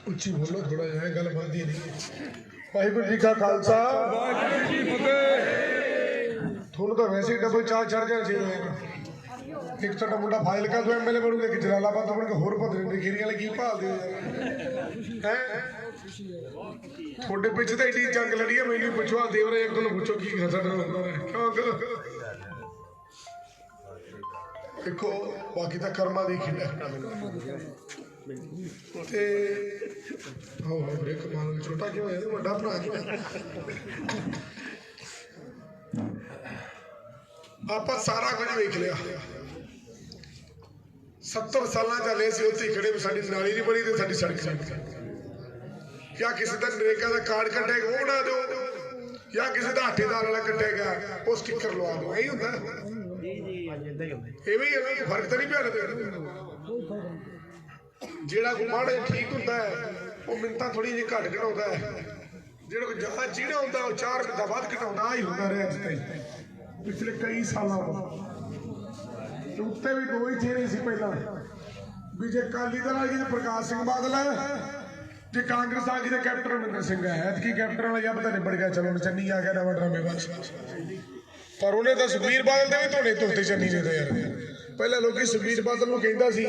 ਉੱਚੀ ਬੋਲੋ ਥੋੜਾ ਜਿਹਾ, ਗੱਲ ਬਣਦੀ ਨਹੀਂ। ਵਾਹਿਗੁਰੂ ਜੀ ਕਾ ਖਾਲਸਾ, ਵਾਹਿਗੁਰੂ ਜੀ ਕੀ ਫਤਿਹ। ਤੁਹਾਨੂੰ ਤਾਂ ਵੈਸੇ ਹੀ ਡਬਲ ਚਾਰਜ ਚੜ ਜਾਣਾ ਚਾਹੀਦਾ। ਇੱਕ ਤੁਹਾਡਾ ਮੁੰਡਾ ਫਾਈਲ ਕਾ ਤੋਂ ਐਮਐਲਏ ਬਣੂਗਾ ਕਿ ਜਲਾਲਾਬਾਦ ਤੋਂ ਬਣ ਕੇ ਹੋਰ ਭਦਰੇ ਦੇ ਖੀਰੀ ਵਾਲੇ ਕੀ ਭਾਲਦੇ ਹੋ ਹੈ। ਤੁਹਾਡੇ ਪਿੱਛੇ ਤਾਂ ਏਡੀ ਜੰਗ ਲੜੀ ਹੈ, ਮੈਨੂੰ ਪੁੱਛੋ ਆ ਦੇਵਰਾ ਇੱਕ ਨੂੰ ਪੁੱਛੋ ਕੀ ਸਾਡਾ ਕਿਉਂ ਦੇਖੋ। ਬਾਕੀ ਤਾਂ ਕਰਮਾਂ ਦੀ ਖੇਡ ਤੇ ਹੋ ਵੀਰੇ ਕਮਾਲ ਛੋਟਾ ਕਿਉਂ ਹੋਇਆ ਵੱਡਾ ਭਰਾ ਆਪਾਂ ਸਾਰਾ ਕੁਝ ਵੇਖ ਲਿਆ। 70 ਸਾਲਾਂ ਚੱਲੇ ਸੀ ਉੱਥੇ ਖੜੇ, ਸਾਡੀ ਨਾਲੀ ਨਹੀਂ ਬਣੀ ਤੇ ਸਾਡੀ ਸੜਕ ਨਹੀਂ। ਜਾਂ ਕਿਸੇ ਦਾ ਨਰੇਗਾ ਦਾ ਕਾਰਡ ਕੱਟੇਗਾ ਉਹ ਬਣਾ ਦਿਓ, ਜਾਂ ਕਿਸੇ ਦਾ ਆਟੇਦਾਰ ਵਾਲਾ ਕੱਟੇਗਾ ਉਹ ਸਟਿੱਕਰ ਲਵਾ ਦਿਓ। ਇਹੀ ਹੁੰਦਾ ਇਹ ਵੀ ਫਰਕ ਤਾਂ ਨਹੀਂ ਪਿਆ। ਜਿਹੜਾ ਕੋਈ ਮਾੜਾ ਠੀਕ ਹੁੰਦਾ ਹੈ ਉਹ ਮਿੰਤਾਂ ਥੋੜੀ ਜਿਹੀ ਘੱਟ ਘਟਾਉਂਦਾ ਹੈ, ਜਿਹੜਾ ਕੋਈ ਜ਼ਿਆਦਾ ਚੀੜਾ ਹੁੰਦਾ ਉਹ 4 ਮਿੰਟਾਂ ਬਾਅਦ ਘਟਾਉਂਦਾ ਹੀ ਹੁੰਦਾ ਰਿਹਾ ਅੱਜ ਤਾਈਂ ਪਿਛਲੇ ਕਈ ਸਾਲਾਂ ਤੋਂ। ਉੱਤੇ ਵੀ ਦੋ ਹੀ ਚਿਹਰੇ ਸੀ ਪਹਿਲਾਂ ਵੀ ਜੇ ਅਕਾਲੀ ਦਲ ਆ ਗਈ ਤੇ ਪ੍ਰਕਾਸ਼ ਸਿੰਘ ਬਾਦਲ ਹੈ, ਜੇ ਕਾਂਗਰਸ ਆ ਗਈ ਤੇ ਕੈਪਟਨ ਅਮਰਿੰਦਰ ਸਿੰਘ ਹੈ। ਐਤਕੀ ਕੈਪਟਨ ਵਾਲਾ ਜੱਬ ਤਾਂ ਨਿਬੜ ਗਿਆ, ਚਲੋ ਚੰਨੀ ਆ ਗਿਆ ਨਵਾਂ ਡਰਾਮੇਬਾਜ਼। ਪਰ ਉਹਨੇ ਤਾਂ ਸੁਖਬੀਰ ਬਾਦਲ ਦੇ ਵੀ ਧੋਣੇ ਧੋਤੇ ਚੰਨੀ ਨੇ ਤਾਂ ਯਾਰ। ਪਹਿਲਾਂ ਲੋਕੀ ਸੁਖਬੀਰ ਬਾਦਲ ਨੂੰ ਕਹਿੰਦਾ ਸੀ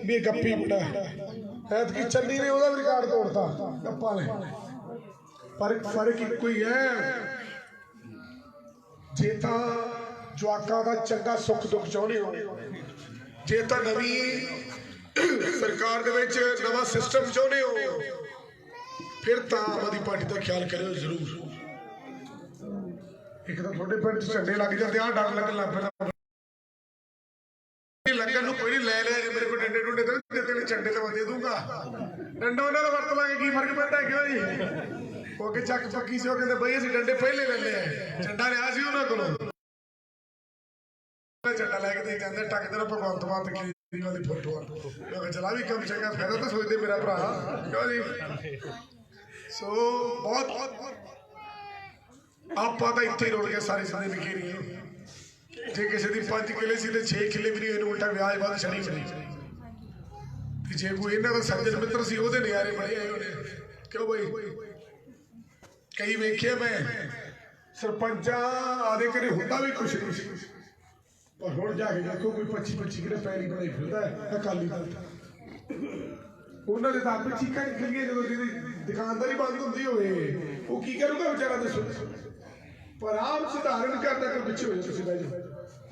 ਵੀ ਇਹ ਗੱਪੀ ਮੁੰਡਾ, ਐਤਕੀ ਚੰਨੀ ਨੇ ਉਹਦਾ ਵੀ ਰਿਕਾਰਡ ਤੋੜਤਾ ਗੱਪਾਂ ਨੇ। ਪਰ ਫਰਕ ਇੱਕੋ ਹੀ ਹੈ, ਜੇ ਤਾਂ ਜਵਾਕਾਂ ਦਾ ਚੰਗਾ ਸੁੱਖ ਦੁੱਖ ਚਾਹੁੰਦੇ ਹੋ, ਜੇ ਤਾਂ ਨਵੀਂ ਸਰਕਾਰ ਦੇ ਵਿੱਚ ਨਵਾਂ ਸਿਸਟਮ ਚਾਹੁੰਦੇ ਹੋ, ਫਿਰ ਤਾਂ ਆਮ ਆਦਮੀ ਪਾਰਟੀ ਦਾ ਖਿਆਲ ਕਰਿਓ ਜ਼ਰੂਰ। ਇੱਕ ਤਾਂ ਤੁਹਾਡੇ ਪਿੰਡ 'ਚ ਝੰਡੇ ਲੱਗ ਜਾਂਦੇ ਆ, ਡਰ ਲੱਗਣ ਲੱਗ ਪੈਂਦਾ। ਲੱਗਣ ਨੂੰ ਕੋਈ ਨਹੀਂ ਲੈ ਲਿਆ ਜੇ ਮੇਰੇ ਕੋਲ ਡੰਡੇ ਡੁੰਡੇ ਤਾਂ ਤੇਰੇ ਝੰਡੇ ਤਾਂ ਮੈਂ ਦੇ ਦੂੰਗਾ। ਡੰਡਾ ਉਹਨਾਂ ਦਾ ਵਰਤ ਲਾਂਗੇ, ਕੀ ਫਰਕ ਪੈਂਦਾ ਕਿਉਂ ਜੀ। ਉਹ ਕੇ ਚੱਕ ਪੱਕੀ ਸੀ, ਉਹ ਕਹਿੰਦੇ ਬਈ ਅਸੀਂ ਡੰਡੇ ਪਹਿਲੇ ਲੈ ਲਏ, ਝੰਡਾ ਲਿਆ ਸੀ ਉਹਨਾਂ ਕੋਲੋਂ। ਝੰਡਾ ਲੈ ਕੇ ਦੇ ਜਾਂਦੇ ਟੱਕਦੇ ਨਾ ਭਗਵੰਤ ਮਾਨ ਕੇਜਰੀਵਾਲ ਦੀ ਫੋਟੋ। ਮੈਂ ਕਿਹਾ ਚਲਾ ਵੀ ਕੰਮ ਚੰਗਾ, ਫਾਇਦਾ ਤਾਂ ਸੋਚਦੇ ਮੇਰਾ ਭਰਾ ਕਿਉਂ ਜੀ। ਸੋ ਬਹੁਤ ਆਪਾਂ ਤਾਂ ਇੱਥੇ ਹੀ ਰੁਲ ਗਏ ਸਾਰੀ ਜ਼ਿੰਦਗੀ ਨਹੀਂ। ਜੇ ਕਿਸੇ ਦੀ 5 ਕਿੱਲੇ ਸੀ ਤੇ 6 ਕਿੱਲੇ ਵੀ ਨਹੀਂ, ਇਹਨੂੰ ਉਲਟਾ ਵਿਆਜ ਵੱਧ ਛੜੀ ਤੇ ਜੇ ਕੋਈ ਇਹਨਾਂ ਦਾ ਸੱਜਣ ਮਿੱਤਰ ਸੀ ਉਹਦੇ ਨਿਆਰੇ ਬਣੇ ਆਏ ਉਹਨੇ ਕਿਉਂ ਬਈ। ਕਈ ਵੇਖਿਆ ਮੈਂ ਸਰਪੰਚਾਂ ਆਦੇ ਘਰੇ ਹੁੰਦਾ ਵੀ ਕੁਛ ਨਹੀਂ ਸੀ, ਪਰ ਹੁਣ ਜਾ ਕੇ ਦੇਖੋ ਕੋਈ 25 ਕਿੱਲੇ ਪੈਲੀ ਬਣਾਈ ਫਿਰਦਾ ਹੈ ਅਕਾਲੀ ਦਲ। ਉਹਨਾਂ ਦੇ ਤਾਂ ਆਪੇ ਚੀਕਾਂ ਨਿਕਲੀਆਂ ਜਦੋਂ ਜਿਹਦੀ ਦੁਕਾਨਦਾਰੀ ਬੰਦ ਹੁੰਦੀ ਹੋਵੇ, ਉਹ ਕੀ ਕਰੂਗਾ ਵਿਚਾਰਾ ਦੱਸੋ। ਪਰ ਆਮ ਸਧਾਰਨ ਕਰਦਾ ਕੋਈ ਪਿੱਛੇ ਹੋ ਜਾ ਤੁਸੀਂ ਬਹਿ ਜਾਓ।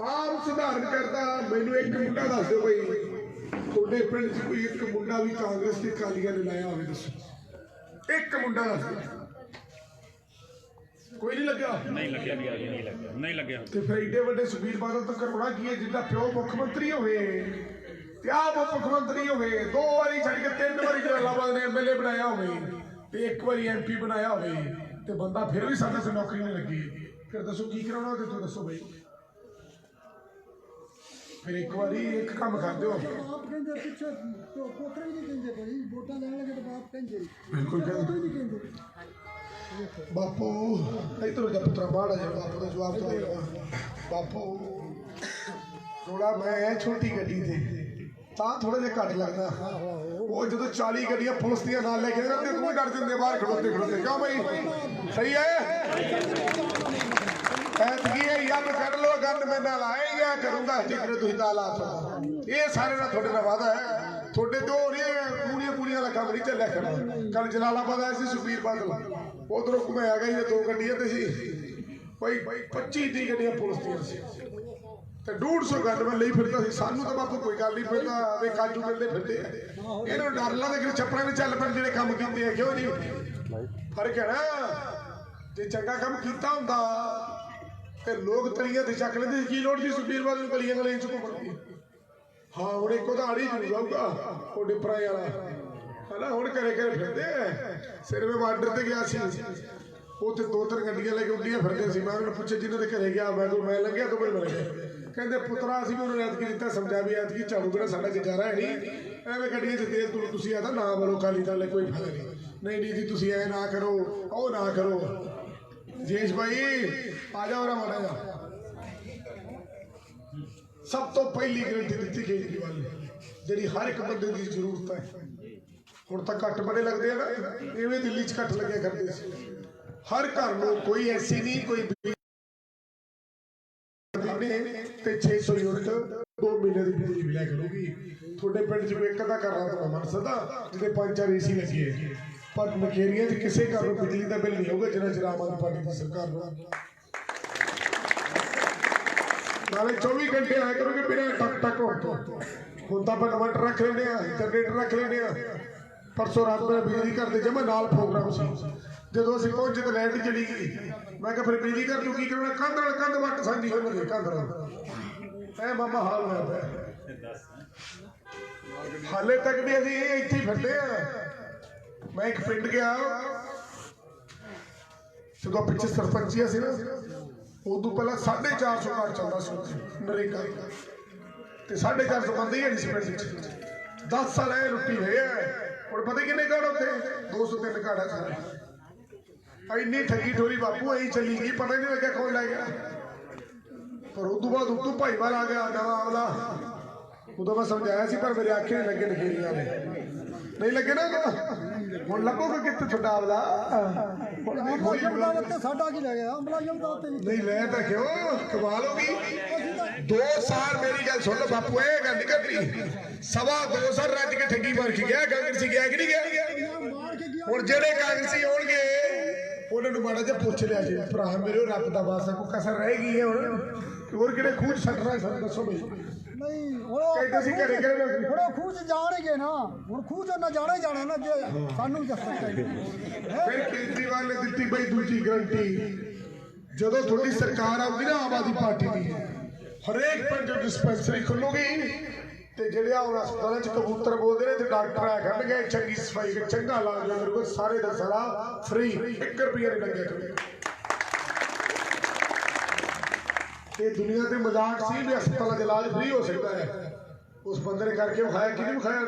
ਆਮ ਸਧਾਰਨ ਕਰਦਾ ਮੈਨੂੰ ਇੱਕ ਮੁੰਡਾ ਦੱਸ ਦਿਓ ਬਈ, ਤੁਹਾਡੇ ਪਿੰਡ 'ਚ ਕੋਈ ਇੱਕ ਮੁੰਡਾ ਵੀ ਕਾਂਗਰਸ ਤੇ ਅਕਾਲੀਆਂ ਨੇ ਲਾਇਆ ਹੋਵੇ ਦੱਸੋ। ਇੱਕ ਮੁੰਡਾ ਦੱਸ ਦਿਓ। ਕੋਈ ਨਹੀਂ ਲੱਗਿਆ, ਨਹੀਂ ਲੱਗਿਆ। ਤੇ ਫਿਰ ਏਡੇ ਵੱਡੇ ਸੁਖਬੀਰ ਬਾਦਲ ਤੋਂ ਕਰਵਾਉਣਾ ਕੀ ਹੈ, ਜਿੱਦਾਂ ਪਿਓ ਮੁੱਖ ਮੰਤਰੀ ਹੋਵੇ ਤੇ ਆਪ ਮੁੱਖ ਮੰਤਰੀ ਹੋਵੇ, 2 ਵਾਰੀ ਛੱਡ ਕੇ 3 ਵਾਰੀ ਜਲਾਲਾਬਾਦ ਨੇ ਐਮਐਲਏ ਬਣਾਇਆ ਹੋਵੇ ਤੇ 1 ਵਾਰੀ ਐਮਪੀ ਬਣਾਇਆ ਹੋਵੇ ਤੇ ਬੰਦਾ ਫਿਰ ਵੀ ਸਾਡੇ ਤੋਂ ਨੌਕਰੀ ਨਹੀਂ ਲੱਗੀ, ਫਿਰ ਦੱਸੋ ਕੀ ਕਰਾਉਣਾ ਉਹਦੇ ਤੋਂ ਦੱਸੋ ਬਈ। ਫਿਰ ਇੱਕ ਵਾਰੀ ਇੱਕ ਕੰਮ ਕਰ ਦਿਓ। ਆਪ ਕਹਿੰਦੇ ਪਿੱਛੇ ਕੋਠੇ ਵੀ ਨਹੀਂ ਕਹਿੰਦੇ ਕੋਈ ਵੋਟਾਂ ਲੈਣ ਲੱਗੇ ਤਾਂ ਬਾਪ ਕਹਿੰਦੇ ਬਿਲਕੁਲ ਕਹਿੰਦੇ ਬਾਪੂ ਇੱਧਰ ਜਾ ਪੁੱਤਰਾ ਬਾਹਰ ਆ ਜਾ। ਬਾਪੂ ਦਾ ਜਵਾਬ ਤਾਂ ਬਾਪੂ ਥੋੜਾ ਮੈਂ ਛੋਟੀ ਗੱਡੀ ਤੇ ਤਾਂ ਥੋੜਾ ਜਿਹਾ ਘੱਟ ਲੱਗਦਾ। ਉਹ ਜਦੋਂ 40 ਗੱਡੀਆਂ ਪੁਲਿਸ ਦੀਆਂ ਨਾਲ ਲੈ ਕੇ ਜਾਂਦੇ ਤੂੰ ਵੀ ਡਰ ਜਾਂਦੇ ਬਾਹਰ ਖੜੋਤੇ ਕਿਉਂ ਬਈ। ਸਹੀ ਹੈ ਐਤਕੀ ਹੈ ਯੱਬ ਕੱਢ ਲੋ ਗੰਨ ਮੈਂ ਨਾਲ ਆਏਗਾ ਕਰੂੰਗਾ ਜਿਕਰ ਤੁਸੀਂ ਦਾ ਹਾਲਾਤ। ਇਹ ਸਾਰੇ ਨਾਲ ਤੁਹਾਡੇ ਨਾਲ ਵਾਦਾ ਹੈ, ਤੁਹਾਡੇ ਦੋ ਪੂਰੀਆਂ ਦਾ ਕੰਮ ਨਹੀਂ ਚੱਲਿਆ ਕਰਨਾ। ਕੱਲ ਜਲਾਲਾਬਾਦ ਆਇਆ ਸੀ ਸੁਖਬੀਰ ਬਾਦਲ, ਉਧਰੋਂ ਘੁੰਮਾਇਆ ਗਿਆ 2 ਗੱਡੀਆਂ ਤੇ ਸੀ ਬਈ 25-30 ਗੱਡੀਆਂ ਪੁਲਿਸ ਦੀਆਂ ਸੀ ਤੇ 150 ਗਨਮੈਨ ਲਈ ਫਿਰਦਾ ਸੀ। ਸਾਨੂੰ ਤਾਂ ਬਾਪੂ ਕੋਈ ਗੱਲ ਨਹੀਂ, ਫਿਰਦਾ ਵੇ ਕਾਜੂ ਮਿਲਦੇ ਫਿਰਦੇ ਆ। ਇਹਨਾਂ ਨੂੰ ਡਰ ਲੱਗਦਾ ਕਿ ਛੱਪੜਾਂ ਵਿੱਚ ਚੱਲ ਪੈਣ ਜਿਹੜੇ ਕੰਮ ਕੀਤੇ ਆ, ਕਿਉਂ ਨਹੀਂ। ਫਰਕ ਹੈ ਨਾ, ਜੇ ਚੰਗਾ ਕੰਮ ਕੀਤਾ ਹੁੰਦਾ ਤੇ ਲੋਕ ਤਲੀਆਂ ਤੇ ਚੱਕ ਲੈਂਦੇ। ਕੀ ਲੋੜ ਸੀ ਸੁਖਬੀਰ ਬਾਦਲ ਨੂੰ ਗਲੀਆਂ ਗਲੀਆਂ ਚ ਘੁੰਮਣ ਦੀ। ਹਾਂ ਹੁਣ ਇੱਕ ਉਧਾੜੀ ਜ਼ਰੂਰ ਆਊਗਾ ਉਹ ਡਿਪਰਾਏ ਵਾਲਾ ਹੈ ਨਾ, ਹੁਣ ਘਰੇ ਫਿਰਦੇ ਸਿਰ ਮੈਂ ਬਾਰਡਰ ਤੇ ਗਿਆ ਸੀ, ਉੱਥੇ 2-3 ਗੱਡੀਆਂ ਲੈ ਕੇ ਉੱਡੀਆਂ ਫਿਰਦੇ ਸੀ। ਮੈਂ ਉਹਨੂੰ ਪੁੱਛਿਆ ਜਿਹਨਾਂ ਦੇ ਘਰੇ ਗਿਆ, ਮੈਂ ਲੰਘਿਆ ਤੋਂ ਮਿਲ ਗਿਆ। ਕਹਿੰਦੇ ਪੁੱਤਰਾ ਅਸੀਂ ਵੀ ਉਹਨੂੰ ਐਤਕੀ ਦਿੱਤਾ ਸਮਝਾ ਵੀ ਐਤਕੀ ਝਾੜੂ ਬਿਨਾਂ ਸਾਡਾ ਗੁਜ਼ਾਰਾ ਹੈ ਨਹੀਂ, ਐਵੇਂ ਗੱਡੀਆਂ 'ਚ ਤੇਲ ਤੁਲ ਤੁਸੀਂ ਆਦਾ ਨਾ ਬੋਲੋ ਅਕਾਲੀ ਦਲ ਕੋਈ ਫਾਇਦਾ ਨਹੀਂ ਜੀ ਤੁਸੀਂ ਐ ਨਾ ਕਰੋ ਉਹ ਨਾ ਕਰੋ। ਜੇਸ਼ ਭਾਈ ਆ ਜਾਓ ਨਾ ਮਾੜਾ ਜਾ। ਸਭ ਤੋਂ ਪਹਿਲੀ ਗਰੰਟੀ ਦਿੱਤੀ ਕੇਜਰੀਵਾਲ ਨੇ ਜਿਹੜੀ ਹਰ ਇੱਕ ਬੰਦੇ ਦੀ ਜ਼ਰੂਰਤ ਹੈ। ਹੁਣ ਤਾਂ ਘੱਟ ਬੜੇ ਲੱਗਦੇ ਆ ਨਾ, ਇਵੇਂ ਦਿੱਲੀ 'ਚ ਘੱਟ ਲੱਗਿਆ ਕਰਦੇ ਸੀ। ਹਰ ਘਰ ਨੂੰ ਕੋਈ ਐਸੀ ਨਹੀਂ ਕੋਈ ਤੇ 600 ਯੂਨਿਟ 2 ਮਹੀਨੇ ਦੀ ਬਿਜਲੀ ਮਿਲਿਆ ਕਰੂਗੀ। ਤੁਹਾਡੇ ਪਿੰਡ 'ਚ ਇੱਕ ਅੱਧਾ ਘਰ ਤਾਂ ਮੰਨ ਸਕਦਾ ਜਿਹਦੇ 5-4 AC ਲੱਗੇ ਹੈ, ਪਰ ਨਖੇਰੀਆਂ 'ਚ ਕਿਸੇ ਘਰ ਨੂੰ ਬਿਜਲੀ ਦਾ ਬਿੱਲ ਨਹੀਂ ਹੋਊਗਾ ਜਿੰਨਾ ਚਿਰ ਆਮ ਆਦਮੀ ਪਾਰਟੀ ਦੀ ਸਰਕਾਰ ਨੂੰ। ਨਾਲੇ 24 ਘੰਟੇ ਆਇਆ ਕਰੋਗੇ ਬਿਨਾਂ ਟਕ ਟਕ ਹੋਣ ਤੋਂ। ਹੁਣ ਤਾਂ ਆਪਾਂ ਇਨਵਰਟਰ ਰੱਖ ਲੈਂਦੇ ਆ, ਜਨਰੇਟਰ ਰੱਖ ਲੈਂਦੇ ਆ। ਪਰਸੋਂ ਰਾਤ ਮੇਰਾ ਬਿਜਲੀ ਘਰ ਦੇ ਜਮਾ ਨਾਲ ਪ੍ਰੋਗਰਾਮ ਸੀ, ਜਦੋਂ ਅਸੀਂ ਪਹੁੰਚੇ ਤਾਂ ਲਾਈਟ ਚਲੀ ਗਈ। ਮੈਂ ਕਿਹਾ ਫਿਰ ਬਿਜਲੀ ਘਰ ਨੂੰ ਕੀ ਕਰਨਾ, ਕੰਧ ਨਾਲ ਕੰਧ ਵੱਟ ਸਾਂਝੀ ਹੋ ਗਈ ਕੰਧ ਨਾਲ। ਐ ਮਾਮਾ ਹਾਲ ਹੋਇਆ ਪਿਆ, ਹਾਲੇ ਤੱਕ ਵੀ ਅਸੀਂ ਇੱਥੇ ਹੀ ਫਿਰਦੇ ਆ। ਮੈਂ ਇੱਕ ਪਿੰਡ ਗਿਆ, ਜਦੋਂ ਪਿੱਛੇ ਸਰਪੰਚੀਆ ਸੀ ਨਾ, ਉਦੋਂ ਪਹਿਲਾਂ 450 ਕਾਰਡ ਚੱਲਦਾ ਸੀ ਨਰੇਗਾ ਤੇ 450 ਬੰਦੇ ਹੀ ਨਹੀਂ ਸੀ ਪਿੰਡ ਵਿੱਚ। 10 ਸਾਲ ਇਹ ਲੁੱਟੀ ਹੋਏ ਆ। ਹੁਣ ਪਤਾ ਕਿੰਨੇ ਕਾਰਡ ਉੱਥੇ 203 ਕਾਰਡ ਆ ਸਾਰੇ। ਇੰਨੀ ਠੱਗੀ ਠੋਰੀ ਬਾਪੂ ਐਂ ਚੱਲੀ ਗਈ, ਪਤਾ ਨਹੀਂ ਲੱਗਿਆ ਕੌਣ ਲੈ ਗਿਆ। ਪਰ ਉਦੋਂ ਬਾਅਦ ਉਦੋਂ ਭਾਈਵਾਲ ਆ ਗਿਆ ਨਵਾਂ ਆਵਲਾ। ਉਦੋਂ ਮੈਂ ਸਮਝਾਇਆ ਸੀ ਪਰ ਮੇਰੇ ਆਖੇ ਨਹੀਂ ਲੱਗੇ ਨਖੇਰੀਆਂ ਨੇ, ਨਹੀਂ ਲੱਗੇ ਨਾ। ਹੁਣ ਲੱਗੋਗਾ ਕਿੱਥੇ ਤੁਹਾਡਾ ਆਵਲਾ। ਸਾਡਾ ਕੀ ਲੈ ਗਿਆ ਮੁਲਾਜ਼ਮ ਦਾ ਤੇ ਨਹੀਂ ਲੈ ਤਾਂ ਕਿਉਂ, ਕਮਾਲ ਹੋ ਗਈ। 2 ਸਾਲ ਮੇਰੀ ਗੱਲ ਸੁਣ ਲਓ ਬਾਪੂ, ਇਹ ਗੱਲ ਨਹੀਂ ਕਰਨੀ। 2.25 ਸਾਲ ਰੱਜ ਕੇ ਠੱਗੀ ਮਾਰ ਕੇ ਗਿਆ। ਕਾਂਗਰਸੀ ਗਿਆ ਕਿ ਨਹੀਂ ਗਿਆ? ਹੁਣ ਜਿਹੜੇ ਕਾਂਗਰਸੀ ਆਉਣਗੇ ਉਹਨਾਂ ਨੂੰ ਮਾੜਾ ਜਿਹਾ ਪੁੱਛ ਲਿਆ ਜੀ, ਭਰਾ ਮੇਰੇ ਰੱਬ ਦਾ ਵਾਸਤਾ ਕੋਈ ਕਸਰ ਰਹਿ ਗਈ ਹੈ ਹੁਣ? ਹੋਰ ਕਿਹੜੇ ਖੂਹ 'ਚ ਸੱਟਣਾ ਸਾਨੂੰ ਦੱਸੋ ਬਈ। ਨਹੀਂ ਕਹਿੰਦੇ ਸੀ ਘਰੇ ਕਿਹੜੇ ਹੁਣ ਖੂਹ 'ਚ ਜਾਣਗੇ ਨਾ, ਹੁਣ ਖੂਹ 'ਚ ਨਾ ਜਾਣਾ ਹੀ ਜਾਣਾ ਨਾ, ਜੇ ਸਾਨੂੰ ਦੱਸਣਾ ਚਾਹੀਦਾ। ਫਿਰ ਕੇਜਰੀਵਾਲ ਨੇ ਦਿੱਤੀ ਬਈ ਦੂਜੀ ਗਰੰਟੀ, ਜਦੋਂ ਤੁਹਾਡੀ ਸਰਕਾਰ ਆਊਗੀ ਨਾ ਆਮ ਆਦਮੀ ਪਾਰਟੀ ਦੀ, ਹਰੇਕ ਪਿੰਡ 'ਚ ਡਿਸਪੈਂਸਰੀ ਖੁੱਲੂਗੀ ਤੇ ਜਿਹੜੇ ਹੁਣ ਹਸਪਤਾਲਾਂ 'ਚ ਕਬੂਤਰ ਬੋਲਦੇ ਨੇ ਤੇ ਡਾਕਟਰ ਆ ਕਰਨਗੇ, ਚੰਗੀ ਸਫਾਈ ਚੰਗਾ ਇਲਾਜ ਕਰੂਗਾ, ਸਾਰੇ ਦਾ ਸਾਰਾ ਫ੍ਰੀ, 1 ਰੁਪਈਆ ਨਹੀਂ ਲੱਗਿਆ ਕਰੂਗਾ। ਇਹ ਦੁਨੀਆ ਤੇ ਮਜ਼ਾਕ ਸੀ ਵੀ ਹਸਪਤਾਲਾਂ 'ਚ ਇਲਾਜ ਫ੍ਰੀ ਹੋ ਸਕਦਾ ਹੈ। ਉਸ ਬੰਦੇ ਨੇ ਕਰਕੇ ਵਿਖਾਇਆ ਕਿ ਨਹੀਂ ਵਿਖਾਇਆ?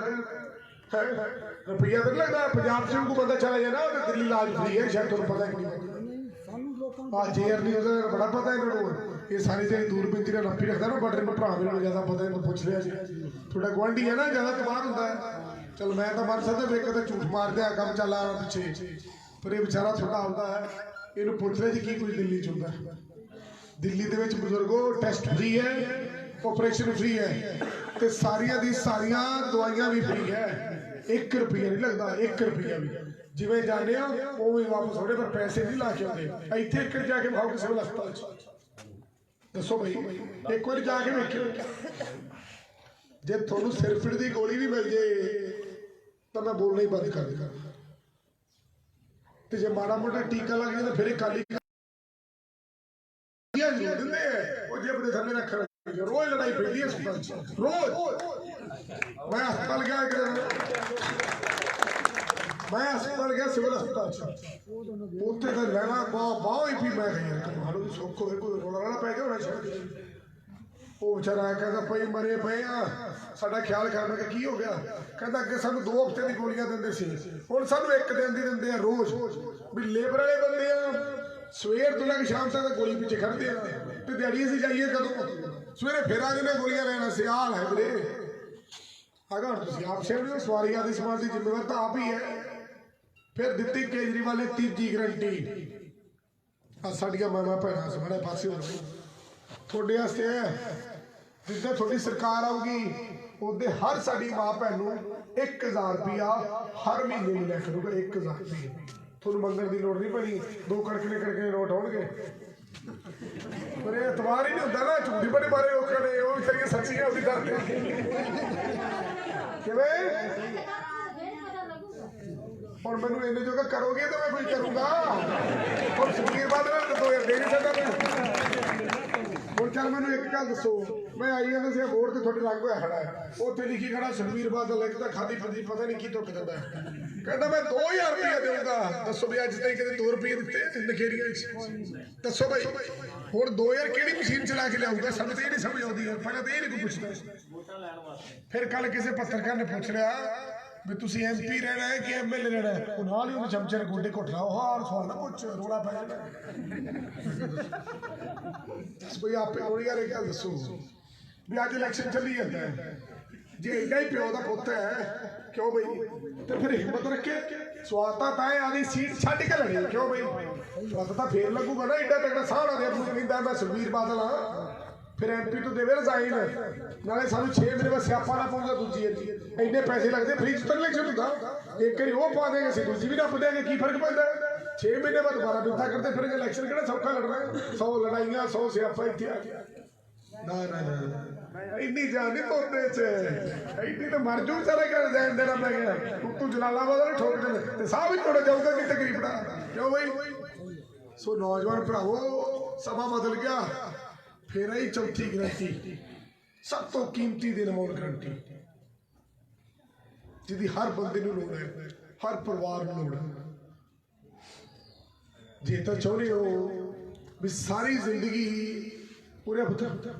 ਰੁਪਈਆ ਤਾਂ ਲੱਗਦਾ। ਪੰਜਾਬ 'ਚ ਕੋਈ ਬੰਦਾ ਚਲਾ ਜਾਏ ਨਾ ਉਹਦੇ ਦਿੱਲੀ ਇਲਾਜ ਫ੍ਰੀ ਹੈ, ਸ਼ਾਇਦ ਤੁਹਾਨੂੰ ਪਤਾ ਕਿ ਨਹੀਂ। ਜੇਰ ਨਹੀਂ ਉਹਦਾ ਬੜਾ ਪਤਾ ਇਹਨਾਂ ਨੂੰ। ਇਹ ਸਾਰੀ ਜਿਹੜੀ ਦੂਰਬੀਨ ਤੇ ਨੱਪੀ ਰੱਖਦਾ ਨਾ ਬਟਰ ਨੂੰ, ਭਰਾ ਮੇਰੇ ਨੂੰ ਜ਼ਿਆਦਾ ਪਤਾ ਇਹਨੂੰ ਪੁੱਛ ਰਿਹਾ ਸੀ। ਤੁਹਾਡਾ ਗੁਆਂਢੀ ਹੈ ਨਾ, ਜ਼ਿਆਦਾ ਕਮਾਲ ਹੁੰਦਾ ਹੈ। ਚਲ ਮੈਂ ਤਾਂ ਮੰਨ ਸਕਦਾ ਵੇਖ ਤਾਂ ਝੂਠ ਮਾਰਦੇ ਆ ਕੰਮ ਚੱਲ ਆ ਪਿੱਛੇ, ਪਰ ਇਹ ਵਿਚਾਰਾ ਤੁਹਾਡਾ ਆਉਂਦਾ ਹੈ। ਇਹਨੂੰ ਪੁੱਛ ਰਿਹਾ ਜੀ ਕੀ ਕੁਝ ਦਿੱਲੀ 'ਚ ਹੁੰਦਾ। ਦਿੱਲੀ ਦੇ ਵਿੱਚ ਬਜ਼ੁਰਗੋ ਟੈਸਟ ਫ੍ਰੀ ਹੈ, ਆਪਰੇਸ਼ਨ ਫ੍ਰੀ ਹੈ ਤੇ ਸਾਰੀਆਂ ਦੀ ਸਾਰੀਆਂ ਦਵਾਈਆਂ ਵੀ ਫ੍ਰੀ ਹੈ। 1 ਰੁਪਈਆ ਨਹੀਂ ਲੱਗਦਾ, 1 ਰੁਪਈਆ ਵੀ। ਜਿਵੇਂ ਜਾਂਦੇ ਆ ਉਵੇਂ ਵਾਪਸ ਆਉਣੇ, ਪਰ ਪੈਸੇ ਨਹੀਂ ਲਾ ਕੇ ਆਉਂਦੇ। ਇੱਥੇ ਇੱਕ ਜਾ ਕੇ ਭਾਵ ਸਿਵਲ ਹਸਪਤਾਲ 'ਚ ਦੱਸੋ ਬਈ, ਇੱਕ ਵਾਰੀ ਜਾ ਕੇ ਵੇਖਿਓ। ਜੇ ਤੁਹਾਨੂੰ ਸਿਰ ਪੀੜ ਦੀ ਗੋਲੀ ਵੀ ਮਿਲ ਜੇ ਤਾਂ ਮੈਂ ਬੋਲਣਾ ਹੀ ਬੰਦ ਕਰ ਦਿੰਦਾ, ਤੇ ਜੇ ਮਾੜਾ ਮੋਟਾ ਟੀਕਾ ਲੱਗ ਜਾਂਦਾ ਫਿਰ ਇਹ ਕਾਲੀ ਦਿੰਦੇ ਆ, ਉਹ ਜੇਬ ਦੇ ਥੱਲੇ ਰੱਖਣ। ਰੋਜ਼ ਲੜਾਈ ਪੈਂਦੀ ਹੈ ਹਸਪਤਾਲ 'ਚ, ਰੋਜ਼। ਮੈਂ ਹਸਪਤਾਲ ਗਿਆ ਸਿਵਲ ਹਸਪਤਾਲ 'ਚ, ਉੱਥੇ ਤਾਂ ਲੈਣਾ ਬਾਹ ਹੀ ਵੀ। ਮੈਂ ਕਿਹਾ ਸੁੱਖ ਹੋਵੇ, ਕੋਈ ਰੋਲਾ ਰਾਲਾ ਪੈ ਗਿਆ ਹੋਣਾ ਸ਼ਾਇਦ। ਉਹ ਵਿਚਾਰਾ ਕਹਿੰਦਾ ਭਾਈ ਮਰੇ ਪਏ ਆ, ਸਾਡਾ ਖਿਆਲ ਕਰਨਾ ਕਿ ਕੀ ਹੋ ਗਿਆ। ਕਹਿੰਦਾ ਅੱਗੇ ਸਾਨੂੰ 2 ਹਫ਼ਤੇ ਦੀ ਗੋਲੀਆਂ ਦਿੰਦੇ ਸੀ, ਹੁਣ ਸਾਨੂੰ 1 ਦਿਨ ਦੀ ਦਿੰਦੇ ਆ ਰੋਜ਼। ਵੀ ਲੇਬਰ ਵਾਲੇ ਬੰਦੇ ਆ, ਸਵੇਰ ਤੋਂ ਲੈ ਕੇ ਸ਼ਾਮ ਤੱਕ ਗੋਲੀ ਪਿੱਛੇ ਖੜਦੇ ਆ ਤੇ ਦਿਹਾੜੀ ਅਸੀਂ ਜਾਈਏ ਕਦੋਂ? ਸਵੇਰੇ ਫਿਰ ਆ ਜਾਂਦੇ ਗੋਲੀਆਂ ਲੈਣ। ਅਸੀਂ ਹਾਲ ਹੈ ਵੀਰੇ। ਅਗਾ ਤੁਸੀਂ ਆਪ ਸ਼ਹਿਰ ਸਵਾਰੀਆਂ ਦੀ ਸਮਾਨ ਦੀ ਜ਼ਿੰਮੇਵਾਰ ਤਾਂ ਆਪ ਹੀ ਹੈ। ਫਿਰ ਦਿੱਤੀ ਕੇਜਰੀਵਾਲ ਨੇ ਤੀਜੀ ਗਰੰਟੀ। ਆ ਸਾਡੀਆਂ ਮਾਵਾਂ ਭੈਣਾਂ ਸਾਰੇ ਪਾਸੇ ਹੋ ਗਏ ਤੁਹਾਡੇ ਵਾਸਤੇ। ਜਿੱਦਾਂ ਤੁਹਾਡੀ ਸਰਕਾਰ ਆਊਗੀ ਉਹਦੇ ਹਰ ਸਾਡੀ ਮਾਂ ਭੈਣ ਨੂੰ 1000 ਰੁਪਇਆ ਹਰ ਮਹੀਨੇ ਮਿਲਿਆ ਕਰੂਗਾ। 1000 ਰੁਪਇਆ ਤੁਹਾਨੂੰ ਮੰਗਣ ਦੀ ਲੋੜ ਨਹੀਂ ਪੈਣੀ। 2 ਕੜਕਣੇ ਨੋਟ ਆਉਣਗੇ। ਪਰ ਇਹ ਇਤਵਾਰ ਹੀ ਨਹੀਂ ਹੁੰਦਾ ਨਾ, ਝੂਠੀ ਬੜੇ ਮਾਰੇ ਲੋਕਾਂ ਨੇ, ਉਹ ਵਿਚਾਰੀਆਂ ਸੱਚੀਆਂ ਅਸੀਂ ਕਰਦੇ ਕਿਵੇਂ। ਹੁਣ ਮੈਨੂੰ ਇੰਨੇ ਜੋਗਾ ਕਰੋਗੇ ਤਾਂ ਮੈਂ ਕੋਈ ਕਰੂੰਗਾ। ਹੁਣ ਸੁਖਬੀਰ ਬਾਦਲ 2000 ਦੇ ਨਹੀਂ ਸਕਦਾ। ਹੁਣ ਚੱਲ ਮੈਨੂੰ ਇੱਕ ਗੱਲ ਦੱਸੋ, ਮੈਂ ਆਈ ਜਾਂਦਾ ਸੀ ਬੋਰਡ ਤੇ ਤੁਹਾਡੇ ਲੱਗ ਹੋਇਆ ਖੜਾ ਹੈ, ਉੱਥੇ ਲਿਖੀ ਖੜਾ ਸੁਖਬੀਰ ਬਾਦਲ। ਇੱਕ ਤਾਂ ਖਾਦੀ ਪੀਂਦੀ ਪਤਾ ਨਹੀਂ ਕੀ ਧੁੱਕ ਦਿੰਦਾ, ਕਹਿੰਦਾ ਮੈਂ 2000 ਰੁਪਇਆ ਦੇਊਂਗਾ। ਦੱਸੋ ਵੀ ਅੱਜ ਤਾਈਂ ਕਦੇ 2 ਰੁਪਏ ਦਿੱਤੇ ਨਖੇਰੀਆਂ 'ਚ? ਦੱਸੋ ਬਈ ਹੁਣ 2000 ਕਿਹੜੀ ਮਸ਼ੀਨ ਚਲਾ ਕੇ ਲਿਆਊਗਾ? ਸਾਨੂੰ ਤਾਂ ਇਹ ਨਹੀਂ ਸਮਝ ਆਉਂਦੀ ਹੈ। ਪਹਿਲਾਂ ਤਾਂ ਇਹ ਨਹੀਂ ਕੋਈ ਪੁੱਛਦਾ। ਫਿਰ ਕੱਲ ਕਿਸੇ ਪੱਤਰਕਾਰ ਨੇ ਪੁੱਛ ਲਿਆ ਵੀ ਤੁਸੀਂ MP ਰਹਿਣਾ ਹੈ ਕਿ MLA ਰਹਿਣਾ ਹੈ? ਉਹ ਨਾਲ ਹੀ ਉਹਨੇ ਚਮਚੇ ਨੇ ਗੋਡੇ ਘੁੱਟ ਲਾ। ਉਹ ਹਾਰ ਸਵਾਲ ਨਾ ਪੁੱਛ, ਰੋਲਾ ਪੈ ਜਾਣਾ। ਬਈ ਆਪੇ ਰੋੜੀ ਯਾਰ ਇਹ ਗੱਲ ਦੱਸੋ ਵੀ ਅੱਜ ਇਲੈਕਸ਼ਨ ਚੱਲੀ ਜਾਂਦਾ ਹੈ, ਜੇ ਏਡਾ ਹੀ ਪਿਓ ਦਾ ਪੁੱਤ ਹੈ ਕਿਉਂ ਬਈ, ਤੇ ਫਿਰ ਹਿੰਮਤ ਰੱਖੇ ਸਵਾਤਾ ਤਾਂ ਆਦੀ ਸੀਟ ਛੱਡ ਕੇ ਲੜੀ ਕਿਉਂ ਬਈ, ਪਤਾ ਤਾਂ ਫੇਰ ਲੱਗੂਗਾ ਨਾ ਏਡਾ ਤੱਕ ਸਾਹ ਨਾ ਦੇ ਆਪਣੀ ਕਹਿੰਦਾ ਮੈਂ ਸੁਖਬੀਰ ਬਾਦਲ ਹਾਂ, ਫਿਰ ਐਮਪੀ ਤੋਂ ਦੇਵੇ ਰਿਜ਼ਾਈਨ, ਨਾਲੇ ਸਾਨੂੰ 6 ਮਹੀਨੇ ਬਾਅਦ ਸਿਆਪਾ ਨਾ ਪਊਗਾ ਦੂਜੀ ਇੰਨੇ ਪੈਸੇ ਲੱਗਦੇ ਫ੍ਰੀ ਚ ਤਾਂ ਇਲੈਕਸ਼ਨ ਹੁੰਦਾ, ਇੱਕ ਵਾਰੀ ਉਹ ਪਾ ਦੇਗੇ ਅਸੀਂ ਦੂਜੀ ਵੀ ਨੱਪ ਦੇਗੇ, ਕੀ ਫਰਕ ਪੈਂਦਾ 6 ਮਹੀਨੇ ਬਾਅਦ ਦੁਬਾਰਾ ਬਿੰਦਾ ਕਰਦੇ ਫਿਰ ਇਲੈਕਸ਼ਨ ਕਿਹੜਾ ਸੌਖਾ ਲੜਨਾ, 100 ਲੜਾਈਆਂ 100 ਸਿਆਪਾ ਇੱਥੇ ਆ ਗਿਆ, ਨਾ ਨਾ ਨਾ ਇੰਨੀ ਜਾਨ ਨਹੀਂ ਤੋੜਦੇ ਚ, ਇੰਨੀ ਤਾਂ ਮਰ ਜੂ ਵਿਚਾਰੇ ਕਰ ਜਾਣ ਦੇਣਾ ਪੈ ਗਿਆ, ਤੂੰ ਜਲਾਲਾਬਾਦ ਵਾਲੇ ਠੋਕ ਦੇ ਤੇ ਸਾਹ ਵੀ ਤੋੜ ਜਾਊਗਾ ਕਿ ਤਕਰੀਬੜਾ ਕਿਉਂ ਬਈ। ਸੋ ਨੌਜਵਾਨ ਭਰਾਵੋ ਸਮਾਂ ਬਦਲ ਗਿਆ, ਫਿਰ ਆਈ ਚੌਥੀ ਗਰੰਟੀ, ਸਭ ਤੋਂ ਕੀਮਤੀ ਦਿਨ ਮੌਲ ਗਰੰਟੀ, ਜਿਹਦੀ ਹਰ ਬੰਦੇ ਨੂੰ ਲੋੜ ਹੈ, ਹਰ ਪਰਿਵਾਰ ਨੂੰ ਲੋੜ ਹੈ। ਜੇ ਤਾਂ ਚਾਹੁੰਦੇ ਹੋ ਵੀ ਸਾਰੀ ਜ਼ਿੰਦਗੀ ਪੂਰੇ ਪੁੱਤਰ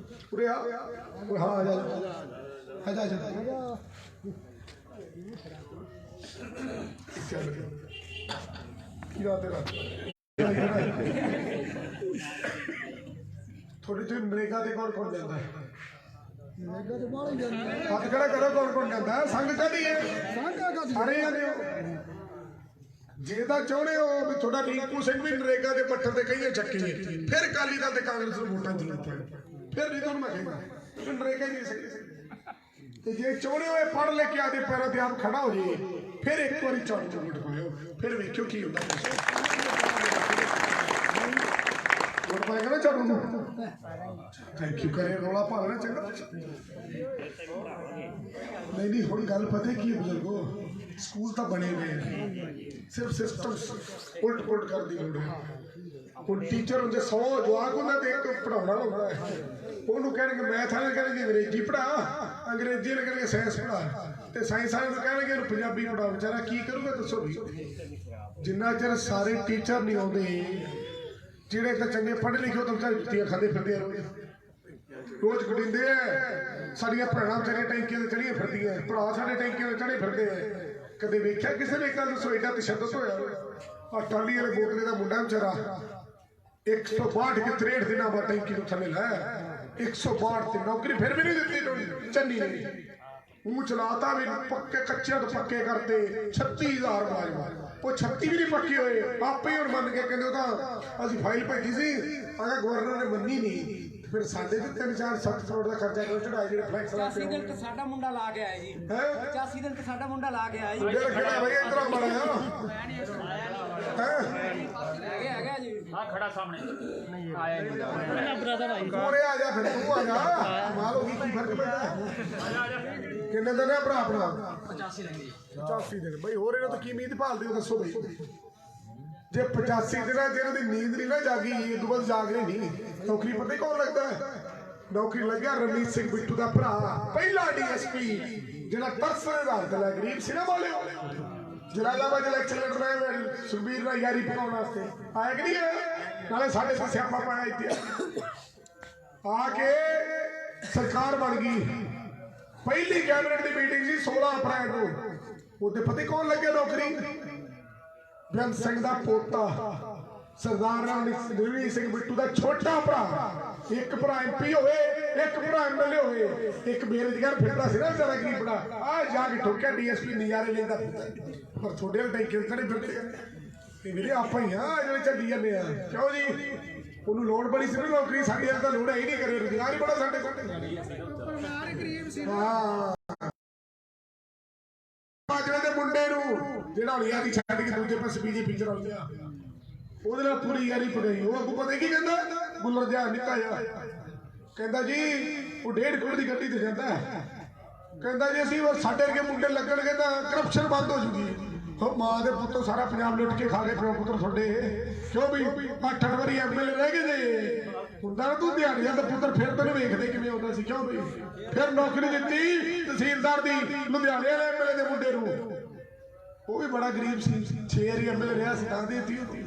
ਪੂਰੇ ਹਾਂ ਆ ਜਾ ਆ ਜਾ ਜਾ ਕੀ ਰਾਤ ਤੇਰਾ ਥੋੜੀ ਜਿਹੀ ਨਰੇਗਾ ਦੇ ਕੋਲ ਕੋਣ ਜਾਂਦਾ ਨਰੇਗਾ ਤੇ ਬਾਹਰ ਹੀ ਜਾਂਦਾ, ਹੱਥ ਖੜਾ ਕਰੋ ਕੌਣ ਕੌਣ ਜਾਂਦਾ, ਸੰਗ ਕਾਹਦੀ ਹੈ ਸਾਰੇ ਜਾਂਦੇ ਹੋ। ਜੇ ਤਾਂ ਚਾਹੁੰਦੇ ਹੋ ਵੀ ਤੁਹਾਡਾ ਰੀਕੂ ਸਿੰਘ ਵੀ ਨਰੇਗਾ ਦੇ ਪੱਟਰ ਤੇ ਕਹੀਏ ਚੱਕੀਏ, ਫਿਰ ਅਕਾਲੀ ਦਲ ਤੇ ਕਾਂਗਰਸ ਨੂੰ ਵੋਟਾਂ ਜ਼ਰੂਰ ਪੈਣ, ਫਿਰ ਨਹੀਂ ਤੁਹਾਨੂੰ ਮੈਂ ਕਹਿੰਦਾ ਨਰੇਗਾ ਨਹੀਂ ਸਹੀ। ਤੇ ਜੇ ਚਾਹੁੰਦੇ ਹੋ ਇਹ ਪੜ੍ਹ ਲੈ ਕੇ ਆਦੇ ਪੈਰਾਂ ਤੇ ਆਪ ਖੜਾ ਹੋ ਜਾਏ, ਫਿਰ ਇੱਕ ਵਾਰੀ ਚੌੜੀ ਚ ਵੋਟ ਪਾਇਓ, ਫਿਰ ਵੇਖਿਓ ਕੀ ਹੁੰਦਾ ਵੋਟ ਪਾਏਗਾ ਨਾ ਝਾੜੂ ਨੂੰ। ਥੈਂਕ ਯੂ ਕਰੇ ਰੌਲਾ ਭਾਲਣਾ ਚੰਗਾ ਨਹੀਂ ਹੁਣ ਗੱਲ ਪਤਾ ਕੀ ਹੈ ਬਜ਼ੁਰਗੋ, ਸਕੂਲ ਤਾਂ ਬਣੇ ਹੋਏ ਆ, ਸਿਰਫ ਸਿਸਟਮ ਉਲਟ ਕਰਨ ਦੀ ਲੋੜ ਹੈ। ਹੁਣ ਟੀਚਰ ਹੁੰਦੇ 100 ਜਵਾਕ ਉਹਨਾਂ ਦੇ ਇੱਕ ਪੜਾਉਣਾ ਹੁੰਦਾ ਹੈ, ਉਹਨੂੰ ਕਹਿਣਗੇ ਮੈਥ ਵਾਲੇ ਕਹਿਣਗੇ ਅੰਗਰੇਜ਼ੀ ਪੜ੍ਹਾ, ਅੰਗਰੇਜ਼ੀ ਵਾਲੇ ਕਹਿਣਗੇ ਸਾਇੰਸ ਪੜ੍ਹਾ, ਤੇ ਸਾਇੰਸ ਵਾਲੇ ਨੂੰ ਕਹਿਣਗੇ ਇਹਨੂੰ ਪੰਜਾਬੀ ਪੜ੍ਹਾਓ, ਵਿਚਾਰਾ ਕੀ ਕਰੂਗਾ ਦੱਸੋ ਵੀ। ਜਿੰਨਾ ਚਿਰ ਸਾਰੇ ਟੀਚਰ ਨਹੀਂ ਆਉਂਦੇ, ਜਿਹੜੇ ਤਾਂ ਚੰਗੇ ਪੜ੍ਹੇ ਲਿਖੇ ਉਹ ਤਾਂ ਵਿਚਾਰੇ ਜੁੱਤੀਆਂ ਖਾਂਦੇ ਫਿਰਦੇ ਆ, ਰੋਜ਼ ਕਢਿੰਦੇ ਆ, ਸਾਡੀਆਂ ਭੈਣਾਂ ਵਿਚਾਰੀਆਂ ਟੈਂਕੀਆਂ ਤੇ ਚੜੀਆਂ ਫਿਰਦੀਆਂ, ਭਰਾ ਸਾਡੇ ਟੈਂਕੀਆਂ ਤੇ ਚੜੇ ਫਿਰਦੇ ਆ। ਕਦੇ ਵੇਖਿਆ ਕਿਸੇ ਨੇ ਕੱਲ ਦੱਸੋ ਏਡਾ ਤਸ਼ੱਦਦ ਹੋਇਆ? ਆ ਟਾਲੀ ਵਾਲੇ ਬੋਤਲੇ ਦਾ ਮੁੰਡਾ ਵਿਚਾਰਾ 162 ਕਿ 63 ਦਿਨਾਂ ਬਾਅਦ ਟੈਂਕੀ ਨੂੰ ਥੱਲੇ ਲਾਇਆ, 162 ਤੇ ਨੌਕਰੀ ਫਿਰ ਵੀ ਨਹੀਂ ਦਿੱਤੀ ਚੰਨੀ ਨੇ, ਮੂੰਹ ਚਲਾਤਾ ਵੀ ਪੱਕੇ ਕੱਚਿਆਂ ਤੋਂ ਪੱਕੇ ਕਰਤੇ 36000 ਮੁਲਾਜ਼ਮ, ਉਹ 36 ਵੀ ਨਹੀਂ ਪੱਕੇ ਹੋਏ, ਆਪੇ ਹੀ ਹੁਣ ਮੰਨ ਕੇ ਕਹਿੰਦੇ ਉਹ ਤਾਂ ਅਸੀਂ ਫਾਈਲ ਭੇਜੀ ਸੀ, ਅਗਰ ਗਵਰਨਰ ਨੇ ਮੰਨੀ ਨਹੀਂ, ਫਿਰ ਸਾਡੇ ਤੇ 3-4-7 ਕਰੋੜ ਦਾ ਖਰਚਾ ਕਿਉਂ ਚੜਾਇਆ ਜਿਹੜੇ ਫਲੈਕਸ 85 ਦਿਨ ਤੇ ਸਾਡਾ ਮੁੰਡਾ ਲਾ ਕੇ ਆਇਆ ਜੀ, 85 ਦਿਨ ਤੇ ਸਾਡਾ ਮੁੰਡਾ ਲਾ ਕੇ ਆਇਆ ਜੀ, ਜਿਹੜਾ ਕਿਹੜਾ ਬਈ ਇਤਰਾ ਬੜਾ ਹੈਗਾ ਜੀ ਆ ਖੜਾ ਸਾਹਮਣੇ ਨਹੀਂ ਆਇਆ ਨਹੀਂ ਬ੍ਰਦਰ ਆਈ ਕੋਰੇ ਆ ਜਾ, ਫਿਰ ਤੂੰ ਆ ਜਾ, ਕਮਾਲ ਹੋ ਗਈ, ਕੀ ਫਰਕ ਪੈਂਦਾ। ਕਿੰਨੇ ਦਿਨ ਹੈ ਭਰਾ ਆਪਣਾ? 85 ਦਿਨ ਜੀ, 85 ਦਿਨ ਬਈ, ਹੋਰ ਇਹਨਾਂ ਤੋਂ ਕੀ ਉਮੀਦ ਭਾਲਦੇ ਹੋ ਦੱਸੋ ਬਈ। ਜੇ 85 ਦਿਨਾਂ ਚ ਇਹਨਾਂ ਦੀ ਨੀਂਦ ਨਹੀਂ ਨਾ ਜਾਗੀ, ਇਹ ਤੋਂ ਬਾਅਦ ਜਾਗ ਨਹੀਂ, ਨੌਕਰੀ ਪਤਾ ਕੌਣ ਲੱਗਦਾ ਹੈ? ਨੌਕਰੀ ਲੱਗਿਆ ਰਣਜੀਤ ਸਿੰਘ ਬਿੱਟੂ ਦਾ ਭਰਾ, ਪਹਿਲਾ ਡੀਐਸਪੀ, ਜਿਹੜਾ ਤਰਸੇ ਦਾ ਹੱਥ ਗਰੀਬ ਸੀ ਨਾ ਵਾਲਿਓ, ਜਲਾਲਾਬਾਦ ਇਲੈਕਸ਼ਨ ਲੜਨਾ ਸੁਖਬੀਰ ਨਾਲ ਯਾਰੀ ਪਕਾਉਣ ਵਾਸਤੇ ਆਇਆ ਕਿ ਨਹੀਂ ਆਇਆ, ਨਾਲੇ ਸਾਡੇ ਤੇ ਸਿਆਪਾ ਪਾਇਆ ਇੱਥੇ ਆ ਕੇ ਸਰਕਾਰ ਬਣ ਗਈ। ਪਹਿਲੀ ਕੈਬਨਿਟ ਦੀ ਮੀਟਿੰਗ ਸੀ 16 ਅਪ੍ਰੈਲ ਨੂੰ, ਉਹਦੇ ਪਤਾ ਕੌਣ ਲੱਗਿਆ ਨੌਕਰੀ? ਬੇਅੰਤ ਸਿੰਘ ਦਾ ਪੋਤਾ ਸਰਦਾਰ ਰਣਜੀਤ ਸਿੰਘ ਬਿੱਟੂ ਦਾ ਛੋਟਾ ਭਰਾ, ਇੱਕ ਭਰਾ ਐਮਪੀ ਹੋਵੇ, ਇੱਕ ਭਰਾ ਐਮਐਲਏ ਹੋਵੇ, ਇੱਕ ਬੇਰੁਜ਼ਗਾਰ ਫਿਰਦਾ ਸੀ ਨਾ ਵਿਚਾਰਾ ਗਰੀਬ ਭਰਾ, ਆ ਜਾ ਕੇ ਠੋਕਿਆ ਡੀਐਸਪੀ ਨਜ਼ਾਰੇ ਲੈਂਦਾ ਪਰ ਛੋਟੇ ਵਾਲੇ ਟੈਂਕੀ ਚੜੇ ਫਿਰਦੇ ਇਹ ਵੀਰੇ ਆਪਾਂ ਹੀ ਆ ਜਿਹੜੇ ਚੱਲੀ ਜਾਂਦੇ ਆ, ਕਿਉਂ ਜੀ? ਉਹਨੂੰ ਲੋੜ ਬੜੀ ਸੀ ਨਾ ਨੌਕਰੀ, ਸਾਡੀ ਤਾਂ ਲੋੜ ਹੈ ਹੀ ਨਹੀਂ, ਕਰੇ ਰੁਜ਼ਗਾਰ ਹੀ ਬੜਾ ਸਾਡੇ ਕੋਲ। ਹਾਂ ਬਾਜਵੇ ਦੇ ਮੁੰਡੇ ਨੂੰ ਜਿਹੜਾ ਹੁਣ ਯਾਰੀ ਛੱਡ ਕੇ ਦੂਜੇ ਪਾਸੇ ਬੀਜੇਪੀ ਚ ਰਲ ਗਿਆ, ਉਹਦੇ ਨਾਲ ਪੂਰੀ ਯਾਰੀ ਪਗਈ। ਉਹ ਅੱਗੋਂ ਪਤਾ ਕੀ ਕਹਿੰਦਾ, ਗੁੱਲਰ ਜਿਹਾ ਨਿੱਕਾ ਜਿਹਾ, ਕਹਿੰਦਾ ਜੀ ਉਹ 1.5 ਕਰੋੜ ਦੀ ਗੱਡੀ ਤੇ ਜਾਂਦਾ, ਕਹਿੰਦਾ ਜੀ ਅਸੀਂ ਸਾਡੇ ਵਰਗੇ ਮੁੰਡੇ ਲੱਗਣਗੇ ਤਾਂ ਕਰਪਸ਼ਨ ਬੰਦ ਹੋ ਜੂਗੀ। ਮਾਂ ਦੇ ਪੁੱਤੋਂ ਸਾਰਾ ਪੰਜਾਬ ਲੁੱਟ ਕੇ ਖਾ ਗਏ ਪਿਓ ਪੁੱਤਰ ਤੁਹਾਡੇ, ਕਿਉਂ ਵੀ 8 ਵਾਰੀ ਐਮਐਲਏ ਰਹਿ ਗਏ ਜੇ, ਹੁੰਦਾ ਨਾ ਤੂੰ ਦਿਹਾੜੀਆਂ ਦਾ ਪੁੱਤਰ, ਫਿਰ ਤੈਨੂੰ ਵੇਖਦੇ ਕਿਵੇਂ ਹੁੰਦਾ ਸੀ, ਕਿਉਂ ਵੀ ਫਿਰ ਨੌਕਰੀ ਦਿੱਤੀ ਤਹਿਸੀਲਦਾਰ ਦੀ ਲੁਧਿਆਣੇ ਵਾਲੇ ਐਮਐਲਏ ਦੇ ਮੁੰਡੇ ਨੂੰ, ਉਹ ਵੀ ਬੜਾ ਗਰੀਬ ਸੀ, 6 ਵਾਰੀ ਐਮਐਲਏ ਰਿਹਾ ਸੀ ਤਾਂ ਦਿੱਤੀ ਹੁੰਦੀ।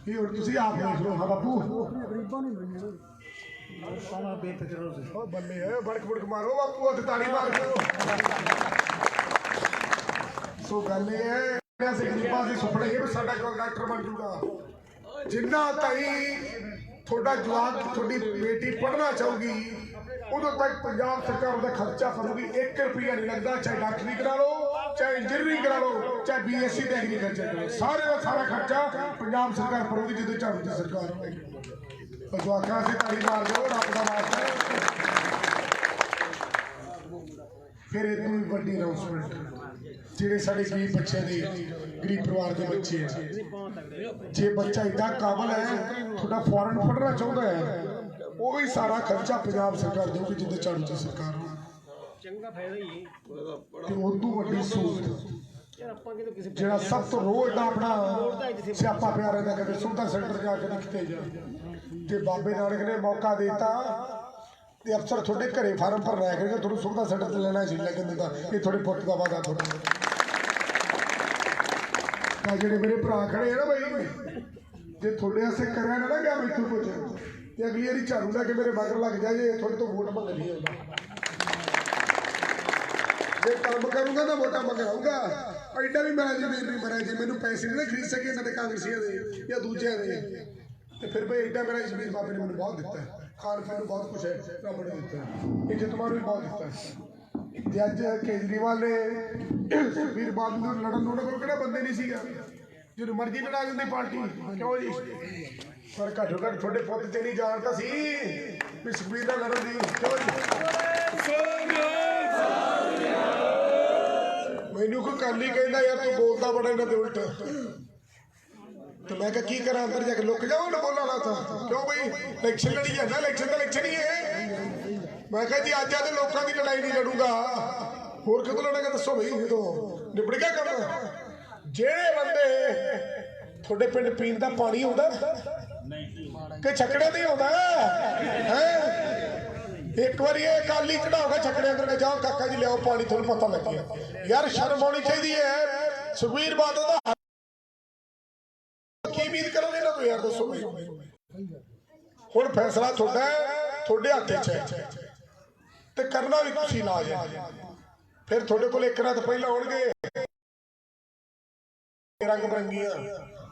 ਇਹ ਹੁਣ ਤੁਸੀਂ ਆਪ ਦੇਖ ਲਓ। ਹਾਂ ਬਾਪੂ ਗਰੀਬਾਂ ਨੂੰ ਮਿਲਣਾ ਸਾਰਾ ਬੇਫਿਕਰ ਹੋ ਸੀ, ਉਹ ਬੱਲੇ ਹੈ ਬੜਕ ਮਾਰੋ ਬਾਪੂ, ਹੱਥ ਤਾੜੀ ਮਾਰ ਦਿਓ। ਸੋ ਗੱਲ ਇਹ ਹੈ ਅਸੀਂ ਗਰੀਬਾਂ ਦੇ ਸੁਪਨੇ ਇਹ ਵੀ ਸਾਡਾ ਕੋਈ ਡਾਕਟਰ ਬਣ ਜੂਗਾ, ਜਿੰਨਾ ਤਾਈ ਤੁਹਾਡਾ ਜਵਾਕ ਤੁਹਾਡੀ ਬੇਟੀ ਪੜ੍ਹਨਾ ਚਾਹੂਗੀ ਉਦੋਂ ਤੱਕ ਪੰਜਾਬ ਸਰਕਾਰ ਉਹਦਾ ਖਰਚਾ ਕਰੂਗੀ। 1 ਰੁਪਿਆ ਨਹੀਂ ਲੱਗਦਾ, ਚਾਹੇ ਡਾਕਟਰੀ ਕਰਾ ਲਓ, ਚਾਹੇ ਇੰਜੀਨੀਅਰਿੰਗ ਕਰਾ ਲਓ, ਚਾਹੇ BSc ਤੇ ਐਗਰੀਕਲਚਰ ਕਰਾ ਲਓ, ਸਾਰੇ ਦਾ ਸਾਰਾ ਖਰਚਾ ਪੰਜਾਬ ਸਰਕਾਰ ਭਰੂਗੀ ਜਦੋਂ ਝਾੜੂ ਦੀ ਸਰਕਾਰ ਹੋਵੇਗੀ। ਜਵਾਕਾਂ ਅਸੀਂ ਤਾੜੀ ਮਾਰ ਦਿਓ, ਰੱਬ ਦਾ ਵਾਸਤਾ। ਫਿਰ ਇਹ ਤੋਂ ਵੀ ਵੱਡੀ ਅਨਾਉਂਸਮੈਂਟ, ਜਿਹੜੇ ਸਾਡੇ ਗਰੀਬ ਬੱਚਿਆਂ ਦੇ ਗਰੀਬ ਪਰਿਵਾਰ ਦੇ ਬੱਚੇ ਆ, ਜੇ ਬੱਚਾ ਇੱਡਾ ਕਾਬਲ ਹੈ ਤੁਹਾਡਾ ਫੋਰਨ ਪੜ੍ਹਨਾ ਚਾਹੁੰਦਾ ਹੈ, ਉਹ ਵੀ ਸਾਰਾ ਖਰਚਾ ਪੰਜਾਬ ਸਰਕਾਰ ਦੇਊਗੀ ਜਿੱਦਾਂ ਝਾੜੂ ਦੀ ਸਰਕਾਰ ਹੋ। ਚੰਗਾ ਫਾਇਦਾ ਹੀ ਤੇ ਉਦੋਂ ਵੱਡੀ ਸਹੂਲਤ ਜਿਹੜਾ ਸਭ ਤੋਂ ਰੋਜ਼ ਦਾ ਆਪਣਾ ਸਿਆਪਾ ਪਿਆ ਰਹਿੰਦਾ, ਕਦੇ ਸੁਵਿਧਾ ਸੈਂਟਰ ਜਾ ਕੇ ਕਿਤੇ ਜਾ, ਤੇ ਬਾਬੇ ਨਾਨਕ ਨੇ ਮੌਕਾ ਦਿੱਤਾ ਤੇ ਅਫਸਰ ਤੁਹਾਡੇ ਘਰੇ ਫਾਰਮ ਭਰ ਰਿਹਾ ਕਰੇਗਾ, ਤੁਹਾਨੂੰ ਸੁਵਿਧਾ ਸੈਂਟਰ ਤੇ ਲੈਣਾ ਸੀ ਲੇਕਿਨ ਦਿੱਤਾ। ਇਹ ਤੁਹਾਡੇ ਪੁੱਤ ਦਾ ਵਾਦਾ ਤੁਹਾਡਾ। ਤਾਂ ਜਿਹੜੇ ਮੇਰੇ ਭਰਾ ਖੜੇ ਆ ਨਾ ਬਈ, ਜੇ ਤੁਹਾਡੇ ਵਾਸਤੇ ਕਰਿਆ ਨਾ ਗਿਆ ਮੈਥੋਂ ਕੁਝ, ਤੇ ਅਗਲੀ ਵਾਰੀ ਝਾੜੂ ਲੈ ਕੇ ਮੇਰੇ ਮਗਰ ਲੱਗ ਜਾ, ਜੇ ਤੁਹਾਡੇ ਤੋਂ ਵੋਟ ਮੰਗਣੀ ਆਉਂਦਾ। ਜੇ ਕੰਮ ਕਰੂੰਗਾ ਤਾਂ ਵੋਟਾਂ ਮੰਗਾਉਂਗਾ। ਐਡਾ ਵੀ ਮੇਰਾ ਜ਼ਮੀਨ ਨਹੀਂ ਮਰਿਆ, ਜੇ ਮੈਨੂੰ ਪੈਸੇ ਨਹੀਂ ਖਰੀਦ ਸਕੇ ਇਹਨਾਂ ਦੇ ਕਾਂਗਰਸੀਆਂ ਦੇ ਜਾਂ ਦੂਜਿਆਂ ਦੇ, ਤੇ ਫਿਰ ਬਈ ਐਡਾ ਮੇਰਾ ਜ਼ਮੀਨ ਬਾਬੇ ਨੇ ਮੈਨੂੰ ਬਹੁਤ ਦਿੱਤਾ ਹੈ, ਖਾਣ ਪੀਣ ਨੂੰ ਬਹੁਤ ਕੁਛ ਹੈ, ਰੱਬ ਨੇ ਦਿੱਤਾ ਹੈ, ਇੱਜ਼ਤ ਮਾਨ ਵੀ ਬਹੁਤ ਦਿੱਤਾ ਹੈ। ਤੇ ਅੱਜ ਕੇਜਰੀਵਾਲ ਨੇ ਸੁਖਬੀਰ ਬਾਦਲ ਨੂੰ ਲੜਨ ਨੂੰ ਕੋਲ ਕਿਹੜਾ ਬੰਦੇ ਨਹੀਂ ਸੀਗਾ, ਜਦੋਂ ਮਰਜ਼ੀ ਲੜਾ ਜਾਂਦੀ ਪਾਰਟੀ, ਕਿਉਂ ਜੀ? ਪਰ ਘੱਟੋ ਘੱਟ ਤੁਹਾਡੇ ਪੁੱਤ ਤੇ ਨਹੀਂ ਜਾਣਦਾ ਸੀ ਵੀ ਸੁਖਬੀਰ ਨਾਲ ਲੜਨ ਦੀ, ਕਿਉਂ ਜੀ? ਮੈਨੂੰ ਕੋਈ ਕੱਲ ਹੀ ਕਹਿੰਦਾ ਯਾਰ ਤੂੰ ਬੋਲਦਾ ਬੜਾ ਇਹਨਾਂ ਦੇ ਉਲਟ, ਤੇ ਮੈਂ ਕਿਹਾ ਕੀ ਕਰਾਂ, ਅੰਦਰ ਜਾ ਕੇ ਲੁੱਕ ਜਾਵਾਂ ਨਾ ਬੋਲਾਂ ਨਾ ਤਾਂ, ਕਿਉਂ ਬਈ ਇਲੈਕਸ਼ਨ ਲੜੀ ਜਾਂਦਾ, ਇਲੈਕਸ਼ਨ ਤਾਂ ਇਲੈਕਸ਼ਨ ਹੀ ਹੈ। ਮੈਂ ਕਿਹਾ ਜੀ ਅੱਜ ਦੇ ਲੋਕਾਂ ਦੀ ਲੜਾਈ ਨਹੀਂ ਲੜੂਗਾ, ਹੋਰ ਕਦੋਂ ਲੜਾਂਗਾ ਦੱਸੋ ਬਈ, ਜਦੋਂ ਨਿਬੜ ਗਿਆ ਕੰਮ। ਜਿਹੜੇ ਬੰਦੇ ਤੁਹਾਡੇ ਪਿੰਡ ਪੀਣ ਦਾ ਪਾਣੀ ਆਉਂਦਾ ਕਿ ਛੱਕੜਿਆਂ ਤੇ ਆਉਂਦਾ ਹੈ? ਇੱਕ ਵਾਰੀ ਇਹ ਕਾਲੀ ਚੜਾਉਗਾ ਛੱਕੜਿਆਂ ਤੇ, ਜਾਓ ਕਾਕਾ ਜੀ ਲਿਆਓ ਪਾਣੀ, ਤੁਹਾਨੂੰ ਪਤਾ ਲੱਗਿਆ। ਯਾਰ ਸ਼ਰਮ ਆਉਣੀ ਚਾਹੀਦੀ ਹੈ। ਸੁਖਬੀਰ ਬਾਦਲ ਦਾ ਕੀ ਉਮੀਦ ਕਰੋਗੇ ਨਾ ਤੂੰ, ਯਾਰ ਦੱਸੋ ਬਈ। ਹੁਣ ਫੈਸਲਾ ਤੁਹਾਡਾ, ਤੁਹਾਡੇ ਹੱਥ 'ਚ ਹੈ, ਤੇ ਕਰਨਾ ਵੀ ਤੁਸੀਂ ਇਲਾਜ ਹੈ। ਫਿਰ ਤੁਹਾਡੇ ਕੋਲ ਇੱਕ ਰਾਤ ਪਹਿਲਾਂ ਆਉਣਗੇ ਰੰਗ ਬਰੰਗੀਆਂ,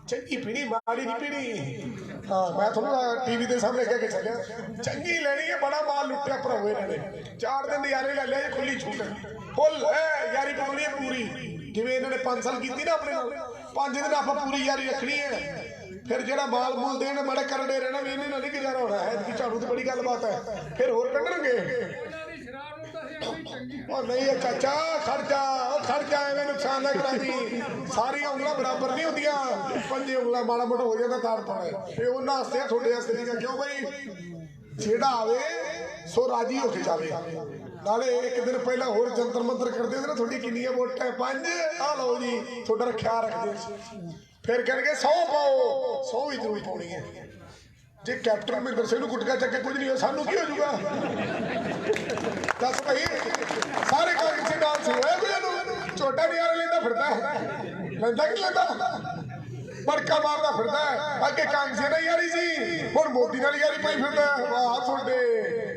ਚੰਗੀ ਪੀਣੀ ਮਾੜੀ ਨਹੀਂ ਪੀਣੀ। ਹਾਂ, ਮੈਂ ਤੁਹਾਨੂੰ ਟੀਵੀ ਦੇ ਸਾਹਮਣੇ ਕਹਿ ਕੇ ਚੱਲਿਆ, ਚੰਗੀ ਲੈਣੀ ਹੈ, ਬੜਾ ਮਾਲ ਲੁੱਟਿਆ ਭਰਾਵੇ ਇਹਨਾਂ ਨੇ। 4 ਦਿਨ ਨਜ਼ਾਰੇ ਲੈ ਲਿਆ, ਖੁੱਲੀ ਛੂਟ ਫੁੱਲ ਹੈ, ਯਾਰੀ ਬਣਾਉਣੀ ਹੈ ਪੂਰੀ। ਜਿਵੇਂ ਇਹਨਾਂ ਨੇ 5 ਸਾਲ ਕੀਤੀ ਨਾ ਆਪਣੇ ਨਾਲ, 5 ਦਿਨ ਆਪਾਂ ਪੂਰੀ ਯਾਰੀ ਰੱਖਣੀ ਹੈ। ਫਿਰ ਜਿਹੜਾ ਮਾਲ ਮੂਲ ਦੇਣ ਬੜੇ ਕਰੜੇ ਰਹਿਣਾ ਵੀ ਇਹਨੇ ਨਾਲ ਨਹੀਂ ਗੁਜ਼ਾਰਾ ਹੋਣਾ ਹੈ। ਕਿ ਝਾੜੂ ਦੀ ਬੜੀ ਗੱਲਬਾਤ ਹੈ, ਫਿਰ ਹੋਰ ਕੱਢਣਗੇ। ਉਹ ਨਹੀਂ ਚਾਚਾ, ਖਰਚਾ ਐਵੇਂ ਨੁਕਸਾਨ ਨਾ ਕਰਾਂਦੀ। ਸਾਰੀਆਂ ਉਂਗਲਾਂ ਬਰਾਬਰ ਨਹੀਂ ਹੁੰਦੀਆਂ, 5 ਉਂਗਲਾਂ ਮਾੜਾ ਮੋਟਾ ਹੋ ਜਾਂਦਾ ਤਾਰ ਪਾਏ, ਇਹ ਉਹਨਾਂ ਵਾਸਤੇ ਤੁਹਾਡੇ ਵਾਸਤੇ ਨਹੀਂ। ਕਿਉਂ ਬਈ? ਜਿਹੜਾ ਆਵੇ ਸੋ ਰਾਜੀ ਹੋ ਕੇ ਜਾਵੇ। ਨਾਲੇ ਇੱਕ ਦਿਨ ਪਹਿਲਾਂ ਹੋਰ ਜੰਤਰ ਮੰਤਰ ਕਰਦੇ ਹੁੰਦੇ ਨਾ, ਤੁਹਾਡੀ ਕਿੰਨੀਆਂ ਵੋਟਾਂ? 5, ਆ ਲਓ ਜੀ ਤੁਹਾਡਾ ਖਿਆਲ ਰੱਖਦੇ। ਫਿਰ ਕਹਿਣਗੇ 100 ਪਾਓ, 100 ਵੀ ਜ਼ਰੂਰ ਪਾਉਣੀ ਹੈ। ਜੇ ਕੈਪਟਨ ਮਹਿੰਦਰ ਸਿੰਘ ਨੂੰ ਗੁਟਕਾ ਚੱਕੇ ਕੁਝ ਨਹੀਂ ਹੋਇਆ, ਸਾਨੂੰ ਕੀ ਹੋ ਜਾਊਗਾ? ਦੱਸ ਭਾਈ, ਸਾਰੇ ਕਾਂਗਰਸੀ ਨਾਲ ਸੀ ਹੋਇਆ ਕੋਈ ਇਹਨੂੰ ਝੋਟਾ ਨਿਆਰਾ ਲੈਂਦਾ ਫਿਰਦਾ ਹੈ, ਲੈਂਦਾ ਕਿ ਲੈਂਦਾ? ਬੜਕਾ ਮਾਰਦਾ ਫਿਰਦਾ ਹੈ। ਅੱਗੇ ਕਾਂਗਰਸੀ ਨਾਲ ਯਾਰੀ ਸੀ, ਹੁਣ ਮੋਦੀ ਨਾਲ ਯਾਰੀ ਪਾਈ ਫਿਰਦਾ। ਵਾਹ ਤੁਹਾਡੇ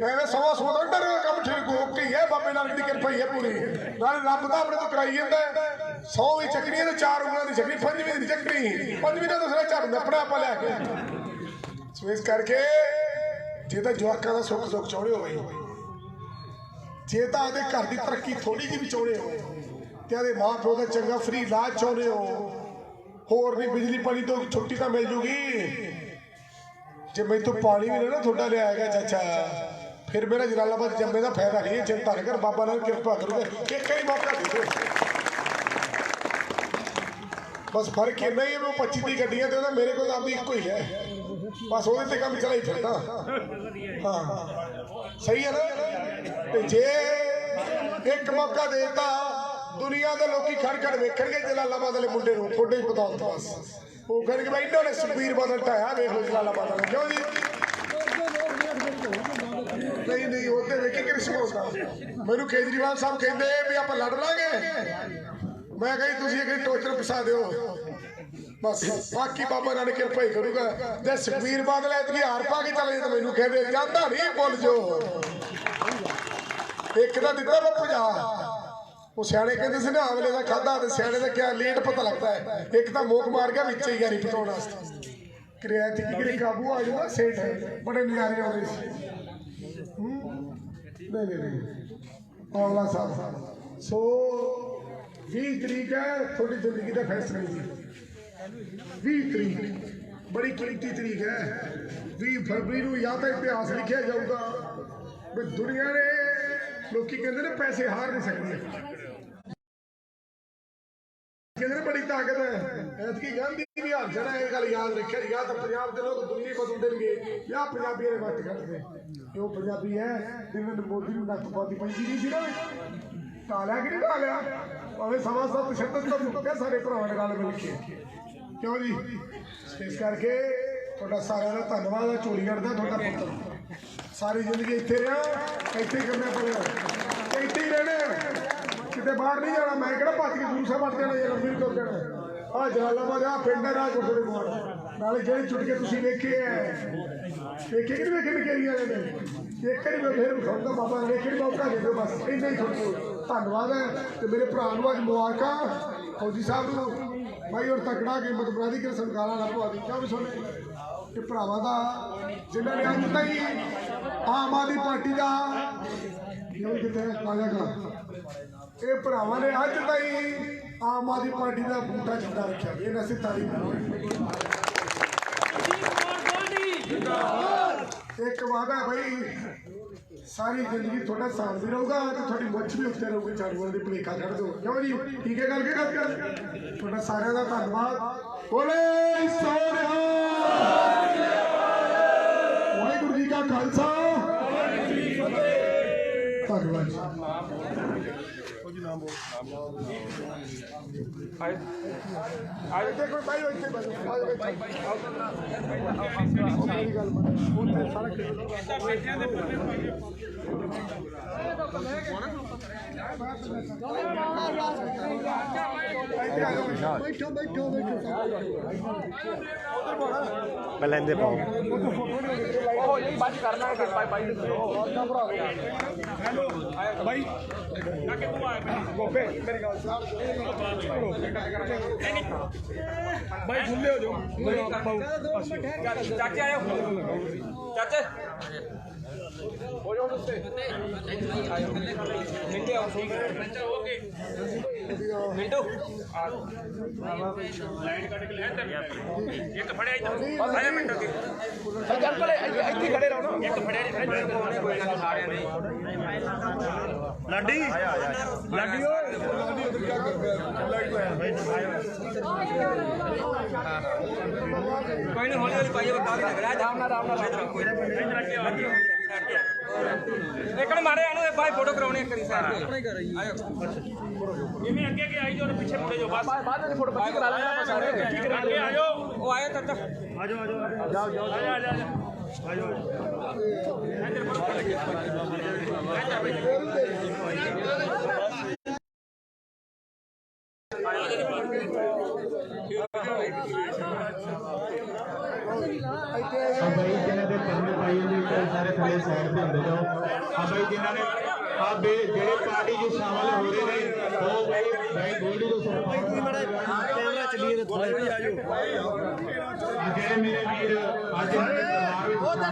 ਐਵੇਂ 100 ਦਾ ਡਰ ਕੰਮ ਠੀਕ ਹੋ ਕੇ ਹੈ। ਬਾਬੇ ਨਾਨਕ ਦੀ ਕਿਰਪਾ ਹੀ ਹੈ ਪੂਰੀ, ਨਾਲੇ ਰੱਬ ਤਾਂ ਆਪਣੇ ਤੋਂ ਕਰਾਈ ਜਾਂਦਾ। 100 ਵੀ ਚੱਕਣੀ ਹੈ ਤੇ 4 ਉਂਗਲਾਂ ਦੀ ਚੱਕਣੀ, 5ਵੀਂ ਦੀ ਚੱਕਣੀ, 5ਵੀਂ ਦਾ ਦੂਸਰਾ ਝੜ ਨੱਪਣਾ ਆਪਾਂ ਲੈ ਕੇ। ਸੋ ਇਸ ਕਰਕੇ ਜੇ ਤਾਂ ਜਵਾਕਾਂ ਦਾ ਸੁੱਖ ਚਾਹੁੰਦੇ ਹੋ ਬਈ, ਜੇ ਤਾਂ ਆਪਦੇ ਘਰ ਦੀ ਤਰੱਕੀ ਥੋੜੀ ਜਿਹੀ ਵੀ ਚਾਹੁੰਦੇ ਹੋ, ਤੇ ਆਦੇ ਮਾਂ ਪਿਓ ਦਾ ਚੰਗਾ ਫਰੀ ਇਲਾਜ ਚਾਹੁੰਦੇ ਹੋ, ਹੋਰ ਨਹੀਂ ਬਿਜਲੀ ਪਾਣੀ ਤੋਂ ਛੁੱਟੀ ਤਾਂ ਮਿਲ ਜੂਗੀ। ਜੇ ਮੈਥੋਂ ਪਾਣੀ ਵੀ ਨਾ ਤੁਹਾਡਾ ਲਿਆਏਗਾ ਚਾਚਾ, ਫਿਰ ਮੇਰਾ ਜਲਾਲਾਬਾਦ ਜੰਮੇ ਦਾ ਫਾਇਦਾ ਨਹੀਂ ਹੈ। ਚਿੰਤਾ ਨਾ ਕਰ, ਬਾਬਾ ਨਾਲ ਕਿਰਪਾ ਕਰੂਗਾ। ਇੱਕ ਹੀ ਮੌਕਾ ਦੇ ਦਿਓ ਬਸ। ਫਰਕ ਇੰਨਾ ਹੀ ਹੈ, ਮੈਂ 25 ਗੱਡੀਆਂ ਤੇ ਉਹਦਾ ਮੇਰੇ ਕੋਲ ਆਪਦੀ ਇੱਕੋ ਹੀ ਹੈ, ਬਸ ਉਹਦੇ ਤੇ ਕੰਮ ਚਲਾਈ ਫਿਰਦਾ। ਹਾਂ ਸਹੀ ਹੈ ਨਾ। ਤੇ ਜੇ ਇੱਕ ਮੌਕਾ ਦੇਤਾ, ਦੁਨੀਆ ਦੇ ਲੋਕੀ ਖੜ ਵੇਖਣਗੇ ਜਲਾਲਾਬਾਦ ਵਾਲੇ ਮੁੰਡੇ ਨੂੰ, ਤੁਹਾਡੇ ਹੀ ਬਦੌਲਤ। ਬਸ ਉਹ ਕਹਿਣਗੇ ਬਈ ਇਹਨਾਂ ਨੇ ਸੁਖਬੀਰ ਬਾਦਲ ਢਾਇਆ, ਵੇਖ ਲਓ ਜਲਾਲਾਬਾਦ ਵਾਲੇ। ਕਿਉਂ ਜੀ? ਨਹੀਂ ਉਹਦੇ ਵੇਖੀ ਕਿ ਰਿਸਪੌਂਸ ਆ। ਮੈਨੂੰ ਕੇਜਰੀਵਾਲ ਸਾਹਿਬ ਕਹਿੰਦੇ ਵੀ ਆਪਾਂ ਲੜ ਲਾਂਗੇ। ਮੈਂ ਕਹੀ ਤੁਸੀਂ ਇੱਕ ਟੋਚਰ ਫਸਾ ਦਿਓ ਬਸ, ਬਾਕੀ ਬਾਬਾ ਨਾਨਕ ਕਿਰਪਾ ਹੀ ਕਰੂਗਾ। ਜੇ ਸੁਖਬੀਰ ਬਾਦਲ ਐਤਕੀ ਹਾਰ ਪਾ ਕੇ ਚਲੇ ਤਾਂ ਮੈਨੂੰ ਕਹਿੰਦੇ ਜਾਂਦਾ ਨਹੀਂ, ਭੁੱਲ ਜੋ। ਇੱਕ ਦਾ ਦਿੱਤਾ ਵਾ 50, ਉਹ ਸਿਆਣੇ ਕਹਿੰਦੇ ਸੀ ਨਾ ਆਵਲੇ ਦਾ ਖਾਦਾ, ਤੇ ਸਿਆਣੇ ਦਾ ਕਿਹਾ ਲੇਟ ਪਤਾ ਲੱਗਦਾ ਹੈ। ਇੱਕ ਤਾਂ ਮੋਕ ਮਾਰ ਗਿਆ ਵਿੱਚ ਹੀ ਯਾਰੀ ਪਟਾਉਣ ਵਾਸਤੇ। ਕਿਰਿਆ ਤੇ ਕਿਹੜੇ ਕਾਬੂ ਆ ਜਾਊਗਾ ਸੇਠ ਹੈ ਬੜੇ ਨਜ਼ਾਰੇ ਆਉਂਦੇ ਸੀ ਨਹੀਂ ਆਵਲਾ ਸਾਹਿਬ ਸੋ 20 ਤਰੀਕ ਹੈ ਤੁਹਾਡੀ ਜ਼ਿੰਦਗੀ ਦਾ ਫੈਸਲਾ ਜੀ 20 ਤਰੀਕ ਬੜੀ ਕੀਮਤੀ ਤਰੀਕ ਹੈ 20 ਫਰਵਰੀ ਨੂੰ ਜਾਂ ਤਾਂ ਇਤਿਹਾਸ ਲਿਖਿਆ ਜਾਊਗਾ ਵੀ ਦੁਨੀਆ ਨੇ ਲੋਕੀ ਕਹਿੰਦੇ ਨੇ ਪੈਸੇ ਹਾਰ ਨਹੀਂ ਸਕਦੇ ਕਹਿੰਦੇ ਬੜੀ ਤਾਕਤ ਹੈ ਐਤਕੀ ਗਾਂਧੀ ਵੀ ਹਾਰ ਜਾਣਾ ਇਹ ਗੱਲ ਯਾਦ ਰੱਖਿਆ ਜਾਂ ਤਾਂ ਪੰਜਾਬ ਦੇ ਲੋਕ ਦੁਨੀਆ ਬਦਲ ਦੇਣਗੇ ਜਾਂ ਪੰਜਾਬੀਆਂ ਦੇ ਵੱਟ ਕੱਢਦੇ ਇਹ ਉਹ ਪੰਜਾਬੀ ਹੈ ਜਿਹਨਾਂ ਨੇ ਮੋਦੀ ਨੂੰ ਨੱਕ ਪਾਤੀ ਪੈਂਦੀ ਨਹੀਂ ਸੀ ਨਾ ਟਾਲਿਆ ਕਿ ਨਹੀਂ ਟਾਲਿਆ ਭਾਵੇਂ ਸਵਾ ਸੱਤ ਸ਼ਬਦ ਤਾਂ ਮੁੱਕਿਆ ਸਾਰੇ ਭਰਾਵਾਂ ਨੇ ਗੱਲ ਮਿਲ ਕੇ ਕਿਉਂ ਜੀ ਇਸ ਕਰਕੇ ਤੁਹਾਡਾ ਸਾਰਿਆਂ ਦਾ ਧੰਨਵਾਦ ਹੈ ਝੋਲੀਗੜ੍ਹ ਦਾ ਤੁਹਾਡਾ ਪੁੱਤਰ ਸਾਰੀ ਜ਼ਿੰਦਗੀ ਇੱਥੇ ਰਿਹਾ ਇੱਥੇ ਹੀ ਕਰਨਾ ਪੜਿਆ ਇੱਥੇ ਹੀ ਰਹਿਣਾ ਕਿਤੇ ਬਾਹਰ ਨਹੀਂ ਜਾਣਾ ਮੈਂ ਕਿਹੜਾ ਭੱਜ ਕੇ ਗੁਰੂ ਸਾਹਿਬ ਵੱਟ ਜਾਣਾ ਜਾਂ ਲੰਬੀ ਤੁਰ ਜਾਣਾ ਆਹ ਜਲਾਲਾਬਾਦ ਆ ਪਿੰਡ ਹੈ ਰਾਜ ਗੁਰਦੇ ਕੋਲ ਨਾਲੇ ਜਿਹੜੇ ਚੁਟਕੇ ਤੁਸੀਂ ਵੇਖੇ ਕਿ ਨਹੀਂ ਵੇਖੇ ਨਿਕਲੀਆਂ ਨੇ ਇੱਕ ਵਾਰੀ ਮੈਂ ਫਿਰ ਵਿਖਾਉਂਦਾ ਬਾਬਾ ਨੇ ਵੇਖੇ ਮੌਕਾ ਦੇ ਦਿਓ ਬਸ ਇੰਨਾ ਹੀ ਤੁਹਾਨੂੰ ਧੰਨਵਾਦ ਹੈ ਤੇ ਮੇਰੇ ਭਰਾ ਨੂੰ ਅੱਜ ਮੁਬਾਰਕਾਂ ਫੌਜੀ ਸਾਹਿਬ ਨੂੰ ਭਾਈ ਔਰ ਤਕੜਾ ਕੇ ਮਤਬਰਾਦੀ ਕੇ ਸਰਕਾਰਾਂ ਨਾਲ ਪਵਾ ਦੀ ਕਿਉਂ ਵੀ ਸੁਣੇ ਕਿ ਭਰਾਵਾਂ ਦਾ ਜਿਨ੍ਹਾਂ ਨੇ ਅੱਜ ਤਾਈਂ ਆਮ ਆਦਮੀ ਪਾਰਟੀ ਦਾ ਕਿਤੇ ਕਾਲਿਆ ਕਰ ਇਹ ਭਰਾਵਾਂ ਨੇ ਅੱਜ ਤਾਈਂ ਆਮ ਆਦਮੀ ਪਾਰਟੀ ਦਾ ਬੂਟਾ ਜਿੰਦਾ ਰੱਖਿਆ ਇਹਨਾਂ ਸੇ ਤਾਰੀਫ ਇੱਕ ਵਾਦਾ ਭਾਈ ਸਾਰੀ ਜ਼ਿੰਦਗੀ ਤੁਹਾਡਾ ਸਾਥ ਵੀ ਰਹੂਗਾ ਤੇ ਤੁਹਾਡੀ ਮੁੱਛ ਵੀ ਉੱਤੇ ਰਹੂਗੀ ਚਾੜੂਆਂ ਦੇ ਭਲੇਖਾ ਕੱਢ ਦਿਓ ਕਿਉਂ ਜੀ ਠੀਕ ਹੈ ਕਰਕੇ ਗੱਲ ਕਰ ਤੁਹਾਡਾ ਸਾਰਿਆਂ ਦਾ ਧੰਨਵਾਦ ਬੋਲੇ ਸੋਨਿਹਾ ਵਾਹਿਗੁਰੂ ਜੀ ਕਾ ਖਾਲਸਾ ਧੰਨਵਾਦ ਜੀ ਨਾਮ ਬੋਲ ਆਏ ਦੇਖੋ ਭਾਈ ਇੱਥੇ ਮੇਰੀ ਗੱਲ ਉੱਥੇ ਸਾਰਾ ਬੈਠਿਆਂ ਦੇ ਬੈਠੋ ਮੈਂ ਲੈਂਦੇ ਪਾਉ ਉਹ ਜੀ ਬਾਜੀ ਕਰਨਾ ਬਾਈ ਕਿ ਤੂੰ ਆਇਆ ਗੋਪੇ ਮੇਰੀ ਗੱਲ ਬਾਈ ਖੁੱਲੇ ਹੋ ਜਾਓ ਚਾਚੇ ਆਇਓ ਚਾਚੇ ਹੋ ਜਾਓ ਦੱਸੇ ਮਿੰਟੇ ਆਓ ਓਕੇ ਮਿੰਟੋ ਲਾਈਟ ਕੱਟ ਕੇ ਲੈ ਇੱਕ ਫੜਿਆ ਇੱਧਰ ਆਇਆ ਮਿੰਟ ਅੱਗੇ ਚੱਲ ਕੋਲੇ ਇੱਥੇ ਖੜੇ ਰਹੋ ਨਾ ਇੱਕ ਫੜਿਆ ਨਹੀਂ ਕੋਈ ਨਾ ਸਾਰਿਆਂ ਨੇ ਲਾਡੀ ਲਾਡੀ ਓਏ ਕੋਈ ਨਹੀਂ ਹੌਲੀ ਹੌਲੀ ਪਾਈਏ ਬਤਾ ਵੀ ਲੱਗ ਰਿਹਾ ਆਰਾਮ ਨਾਲ ਕੋਈ ਨਾ ਇੱਕ ਮਾਰੇ ਇਹਨੂੰ ਬਾਈ ਫੋਟੋ ਕਰਾਉਣੀ ਇੱਕ ਸਾਈਡ ਤੇ ਆਇਓ ਜਿਵੇਂ ਅੱਗੇ ਆਈ ਜੋ ਪਿੱਛੇ ਮੁੜੇ ਜੋ ਬਸ ਬਾਅਦ ਵਿੱਚ ਫੋਟੋ ਬਾਈ ਕਰਾ ਲੈਣਾ ਆਪਾਂ ਸਾਰੇ ਅੱਗੇ ਆਇਓ ਉਹ ਆਇਆ ਚਾਚਾ ਆਜੋ ਜਾਓ ਆਜੋ भाई जिन्होंने पन्ने पाई होंगे सारे थले साइड पे होंगे जाओ भाई जिन्होंने जेडे पार्टी जो शामिल हो रहे हैं वो भाई गोल्डी तो कैमरा चलिए थोड़ा आ जाओ जेडे मेरे वीर आज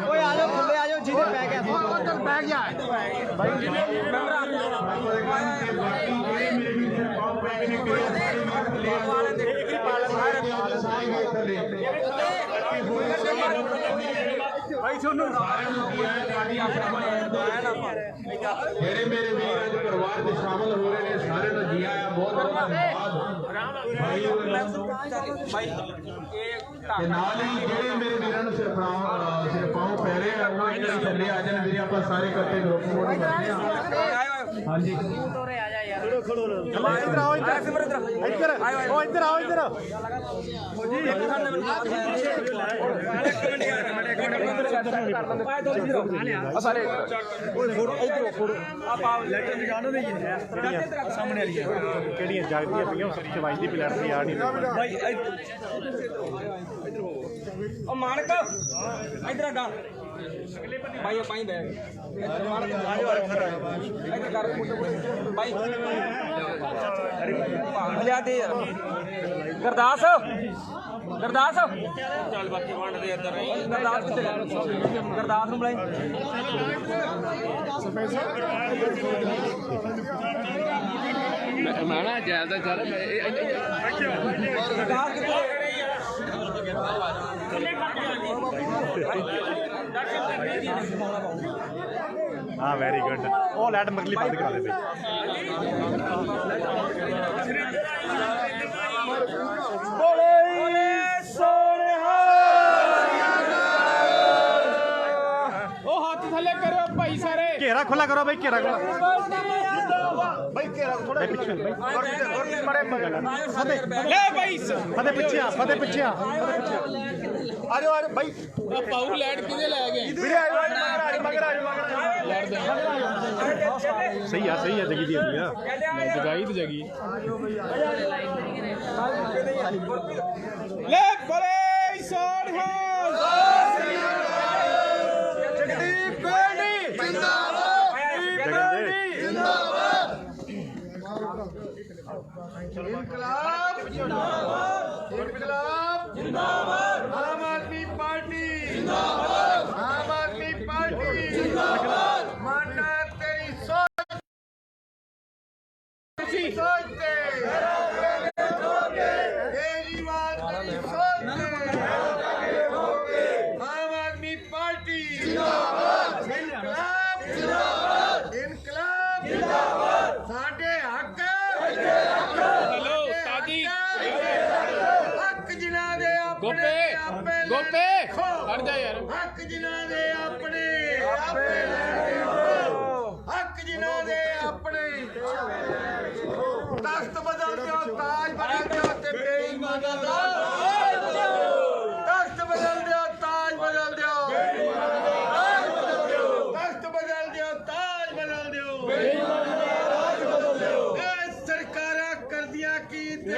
ओए आ जाओ थल्ले आ जाओ जिधर बैग है उधर बैग जा भाई कैमरा बाकी जेडे मेरे वीर से पाव बैग ने किया वाले देख के पाल सारे थल्ले भाई सुनो जेडे मेरे वीर अज परिवार में शामिल हो रहे हैं सारे का जी आया बहुत नाल ही जेडे मेरे वीर सिर पाँव पै रहे हैं उन्होंने थले आ जाने मेरे आप सारे करते ग्रुप फोटो करते हैं हाँ जी इधर आओ इधर आओ इधर सारे सामने ਕਿਹੜੀਆਂ ਜਾਗਦੀਆਂ ਪਈਆਂ ਉਸ ਚ ਵੱਜਦੀ ਪਈ ਲੜਦੀ ਆ ਨਹੀਂ ਭਾਈ ਉਹ ਮਾਨਕ ਇਧਰ ਆ ਗਾ ਭਾਈ ਆਪਾਂ ਹੀ ਬੈਗ ਭਾਈ ਲਿਆ ਦੇ ਯਾਰ ਗੁਰਦਾਸ ਚੱਲ ਬਾਕੀ ਵੰਡ ਦੇ ਇੱਧਰ ਗੁਰਦਾਸ ਕਿੱਥੇ ਗਿਆ ਗੁਰਦਾਸ ਨੂੰ ਬੁਲਾਈ ਮੈਂ ਨਾ ਜਾਇਦਾ ਚੱਲ ਗੁਰਦਾਸ ਕਿੱਥੇ हाँ वेरी गुड वो लाइट मगली बंद करा दे ਹੱਥ ਥੱਲੇ ਕਰੋ ਭਾਈ ਸਾਰੇ घेरा खुला करो भाई घेरा खुला भाई घेरा थोड़ा पीछे भाई बड़े ਲੈ ਭਾਈ फते पीछे आ फते पीछे आ आ जाओ भाई ਪਾਉ ਲੈਟ ਕਿਹਦੇ ਲੈ ਗਏ ਵੀਰੇ ਆ ਜਾਓ मगर आ सही है जगी दी है ਜਗਾਈ ਤੇ ਜਗੀ ਲੈ ਬੜੇ ਸੋੜ ਹੈ जगदीप गोल्डी जिंदाबाद इनकलाब आम आदमी पार्टी आम आदमी पार्टी मानना तेरी सोच सोचते केजरीवाल तेरी सोचते आम आदमी पार्टी इनकलाब साडे हक ਹੈਲੋ ਸਾਦੀ ਹੱਕ ਜਿਨ੍ਹਾਂ ਦੇ ਗੋਪੇ ਆਪੇ ਗੋਪੇ ਹਟ ਜਾ ਯਾਰ ਹੱਕ ਜਿਨ੍ਹਾਂ ਦੇ ਆਪਣੇ ਆਪੇ ਹੱਕ ਜਿਨ੍ਹਾਂ ਦੇ ਆਪਣੇ ਤਖਤ ਬਦਲ ਦਿਓ ਤਾਜ ਬਦਲ ਦਿਓ ਤੇ ਬੇਈਮਾਨਾਂ ਦਾ ਤਖਤ ਬਦਲ ਦਿਓ ਤਾਜ ਬਦਲ ਦਿਓ ਤਖਤ ਬਦਲ ਦਿਓ ਤਾਜ ਬਦਲ ਦਿਓ ਇਹ ਸਰਕਾਰਾਂ ਕਰਦੀਆਂ ਕੀ ਤੇ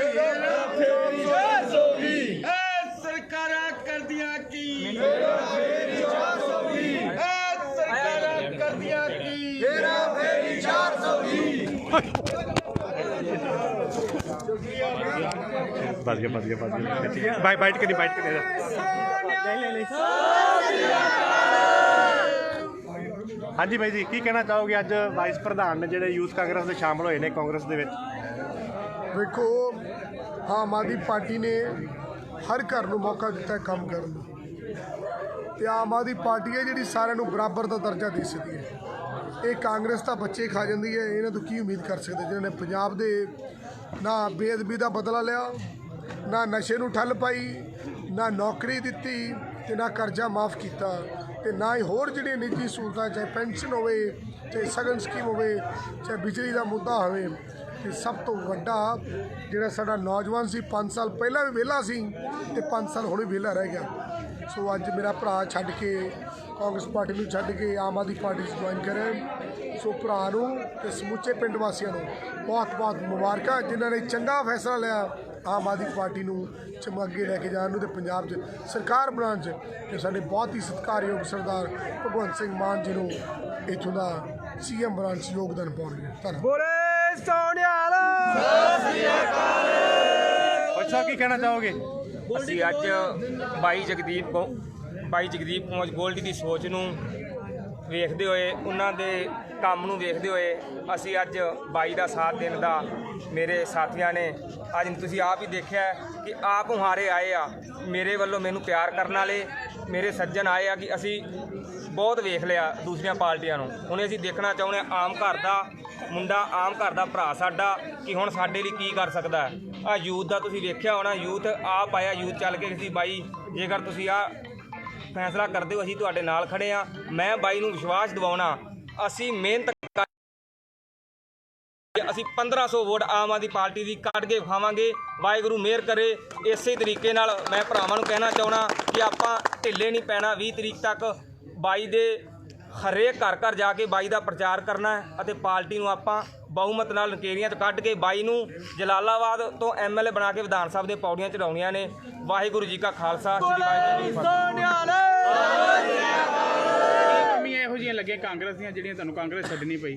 ਫੇਰੀ ਚਾਸ ਹੋ ਗਈ ਇਹ ਸਰਕਾਰਾਂ ਕਰਦੀਆਂ ਕੀ ਫੇਰੀ ਚਾਸ ਹੋ ਗਈ ਇਹ ਸਰਕਾਰਾਂ ਕਰਦੀਆਂ ਕੀ ਫੇਰੀ ਚਾਸ ਹੋ ਗਈ बच गया भाई बाइट करी हाँ जी भाई जी की कहना चाहोगे अज वाइस प्रधान ने ਜਿਹੜੇ ਯੂਥ ਕਾਂਗਰਸ ਦੇ ਸ਼ਾਮਲ ਹੋਏ ਨੇ ਕਾਂਗਰਸ ਦੇ ਵਿੱਚ ਵੇਖੋ ਆਮ ਆਦਮੀ ਪਾਰਟੀ ਨੇ ਹਰ ਘਰ ਨੂੰ ਮੌਕਾ ਦਿੱਤਾ ਹੈ ਕੰਮ ਕਰਨ ਨੂੰ ਤੇ ਆਮ ਆਦਮੀ ਪਾਰਟੀ ਹੈ ਜਿਹੜੀ ਸਾਰਿਆਂ ਨੂੰ ਬਰਾਬਰ ਦਾ ਦਰਜਾ ਦੇ ਸਕਦੀ ਹੈ ਇਹ ਕਾਂਗਰਸ ਤਾਂ ਬੱਚੇ ਖਾ ਜਾਂਦੀ ਹੈ ਇਹਨਾਂ ਤੋਂ ਕੀ ਉਮੀਦ ਕਰ ਸਕਦੇ ਜਿਹਨਾਂ ਨੇ ਪੰਜਾਬ ਦੇ ਨਾ ਬੇਅਦਬੀ ਦਾ ਬਦਲਾ ਲਿਆ ਨਾ ਨਸ਼ੇ ਨੂੰ ਠੱਲ ਪਾਈ ਨਾ ਨੌਕਰੀ ਦਿੱਤੀ ਤੇ ਨਾ ਕਰਜ਼ਾ ਮਾਫ ਕੀਤਾ ਤੇ ਨਾ ਹੀ ਹੋਰ ਜਿਹੜੀਆਂ ਨਿੱਜੀ ਸਹੂਲਤਾਂ ਚਾਹੇ ਪੈਨਸ਼ਨ ਹੋਵੇ ਚਾਹੇ ਸਗਨ ਸਕੀਮ ਹੋਵੇ ਚਾਹੇ ਬਿਜਲੀ ਦਾ ਮੁੱਦਾ ਹੋਵੇ ਤੇ ਸਭ ਤੋਂ ਵੱਡਾ ਜਿਹੜਾ ਸਾਡਾ ਨੌਜਵਾਨ ਸੀ 5 ਸਾਲ ਪਹਿਲਾਂ ਵੀ ਵਿਹਲਾ ਸੀ ਤੇ 5 ਸਾਲ ਹੁਣ ਵੀ ਵਿਹਲਾ ਰਹਿ ਗਿਆ ਸੋ ਅੱਜ ਮੇਰਾ ਭਰਾ ਛੱਡ ਕੇ ਕਾਂਗਰਸ ਪਾਰਟੀ ਨੂੰ ਛੱਡ ਕੇ ਆਮ ਆਦਮੀ ਪਾਰਟੀ 'ਚ ਜੁਆਇਨ ਕਰੇ ਸੋ ਭਰਾ ਨੂੰ ਤੇ ਸਮੁੱਚੇ ਪਿੰਡ ਵਾਸੀਆਂ ਨੂੰ ਬਹੁਤ ਬਹੁਤ ਮੁਬਾਰਕਾਂ ਜਿਨ੍ਹਾਂ ਨੇ ਚੰਗਾ ਫੈਸਲਾ ਲਿਆ ਆਮ ਆਦਮੀ ਪਾਰਟੀ ਨੂੰ ਅੱਗੇ ਲੈ ਕੇ ਜਾਣ ਨੂੰ ਤੇ ਪੰਜਾਬ 'ਚ ਸਰਕਾਰ ਬਣਾਉਣ 'ਚ ਤੇ ਸਾਡੇ ਬਹੁਤ ਹੀ ਸਤਿਕਾਰਯੋਗ ਸਰਦਾਰ ਭਗਵੰਤ ਸਿੰਘ ਮਾਨ ਜੀ ਨੂੰ ਇੱਥੋਂ ਦਾ ਸੀਐਮ ਬਣਾਉਣ 'ਚ ਯੋਗਦਾਨ ਪਾਉਣਗੇ ਧੰਨਵਾਦ ਅੱਛਾ ਕੀ ਕਹਿਣਾ ਚਾਹੋਗੇ ਅਸੀਂ ਅੱਜ ਬਾਈ ਜਗਦੀਪ ਕੌਂਜ ਗੋਲਡੀ ਦੀ ਸੋਚ ਨੂੰ ਵੇਖਦੇ ਹੋਏ ਉਹਨਾਂ ਦੇ ਕੰਮ ਨੂੰ ਵੇਖਦੇ ਹੋਏ ਅਸੀਂ ਅੱਜ ਬਾਈ ਦਾ ਸਾਥ ਦੇਣ ਦਾ ਮੇਰੇ ਸਾਥੀਆਂ ਨੇ ਅੱਜ ਤੁਸੀਂ ਆਪ ਹੀ ਦੇਖਿਆ ਕਿ ਆਪ ਹੁਹਾਰੇ ਆਏ ਆ ਮੇਰੇ ਵੱਲੋਂ ਮੈਨੂੰ ਪਿਆਰ ਕਰਨ ਵਾਲੇ ਮੇਰੇ ਸੱਜਣ ਆਏ ਆ ਕਿ ਅਸੀਂ ਬਹੁਤ ਵੇਖ ਲਿਆ ਦੂਸਰੀਆਂ ਪਾਰਟੀਆਂ ਨੂੰ ਹੁਣ ਅਸੀਂ ਦੇਖਣਾ ਚਾਹੁੰਦੇ ਹਾਂ ਆਮ ਘਰ ਦਾ ਮੁੰਡਾ ਆਮ ਘਰ ਦਾ ਭਰਾ ਸਾਡਾ ਕਿ ਹੁਣ ਸਾਡੇ ਲਈ ਕੀ ਕਰ ਸਕਦਾ ਆ ਯੂਥ ਦਾ ਤੁਸੀਂ ਵੇਖਿਆ ਹੋਣਾ ਯੂਥ ਆਪ ਆਇਆ ਯੂਥ ਚੱਲ ਕੇ ਅਸੀਂ ਬਾਈ ਜੇਕਰ ਤੁਸੀਂ ਆ ਫੈਸਲਾ ਕਰਦੇ ਹੋ ਅਸੀਂ ਤੁਹਾਡੇ ਨਾਲ ਖੜੇ ਆ ਮੈਂ ਬਾਈ ਨੂੰ ਵਿਸ਼ਵਾਸ ਦਿਵਾਉਣਾ ਅਸੀਂ ਮਿਹਨਤ ਅਸੀਂ 1500 ਵੋਟ ਆਮ ਆਦਮੀ ਪਾਰਟੀ ਦੀ ਕੱਢ ਕੇ ਵਿਖਾਵਾਂਗੇ ਵਾਹਿਗੁਰੂ ਮਿਹਰ ਕਰੇ ਇਸੇ ਤਰੀਕੇ ਨਾਲ ਮੈਂ ਭਰਾਵਾਂ ਨੂੰ ਕਹਿਣਾ ਚਾਹੁੰਦਾ ਕਿ ਆਪਾਂ ਢਿੱਲੇ ਨਹੀਂ ਪੈਣਾ 20 ਤਰੀਕ ਤੱਕ ਬਾਈ ਦੇ ਹਰੇਕ ਘਰ ਘਰ ਜਾ ਕੇ ਬਾਈ ਦਾ ਪ੍ਰਚਾਰ ਕਰਨਾ ਹੈ ਅਤੇ ਪਾਰਟੀ ਨੂੰ ਆਪਾਂ ਬਹੁਮਤ ਨਾਲ ਨਕੇਰੀਆਂ ਤੋਂ ਕੱਢ ਕੇ ਬਾਈ ਨੂੰ ਜਲਾਲਾਬਾਦ ਤੋਂ ਐਮਐਲਏ ਬਣਾ ਕੇ ਵਿਧਾਨ ਸਭਾ ਦੇ ਪੌੜੀਆਂ ਚੜਾਉਣੀਆਂ ਨੇ ਵਾਹਿਗੁਰੂ ਜੀ ਕਾ ਖਾਲਸਾ ਸ੍ਰੀ ਵਾਹਿਗੁਰੂ ਜੀ ਕੀ ਫਤਿਹ। ਕਿਹੋ ਜਿਹੀਆਂ ਲੱਗੀਆਂ ਕਾਂਗਰਸ ਦੀਆਂ ਜਿਹੜੀਆਂ ਤੁਹਾਨੂੰ ਕਾਂਗਰਸ ਛੱਡਣੀ ਪਈ?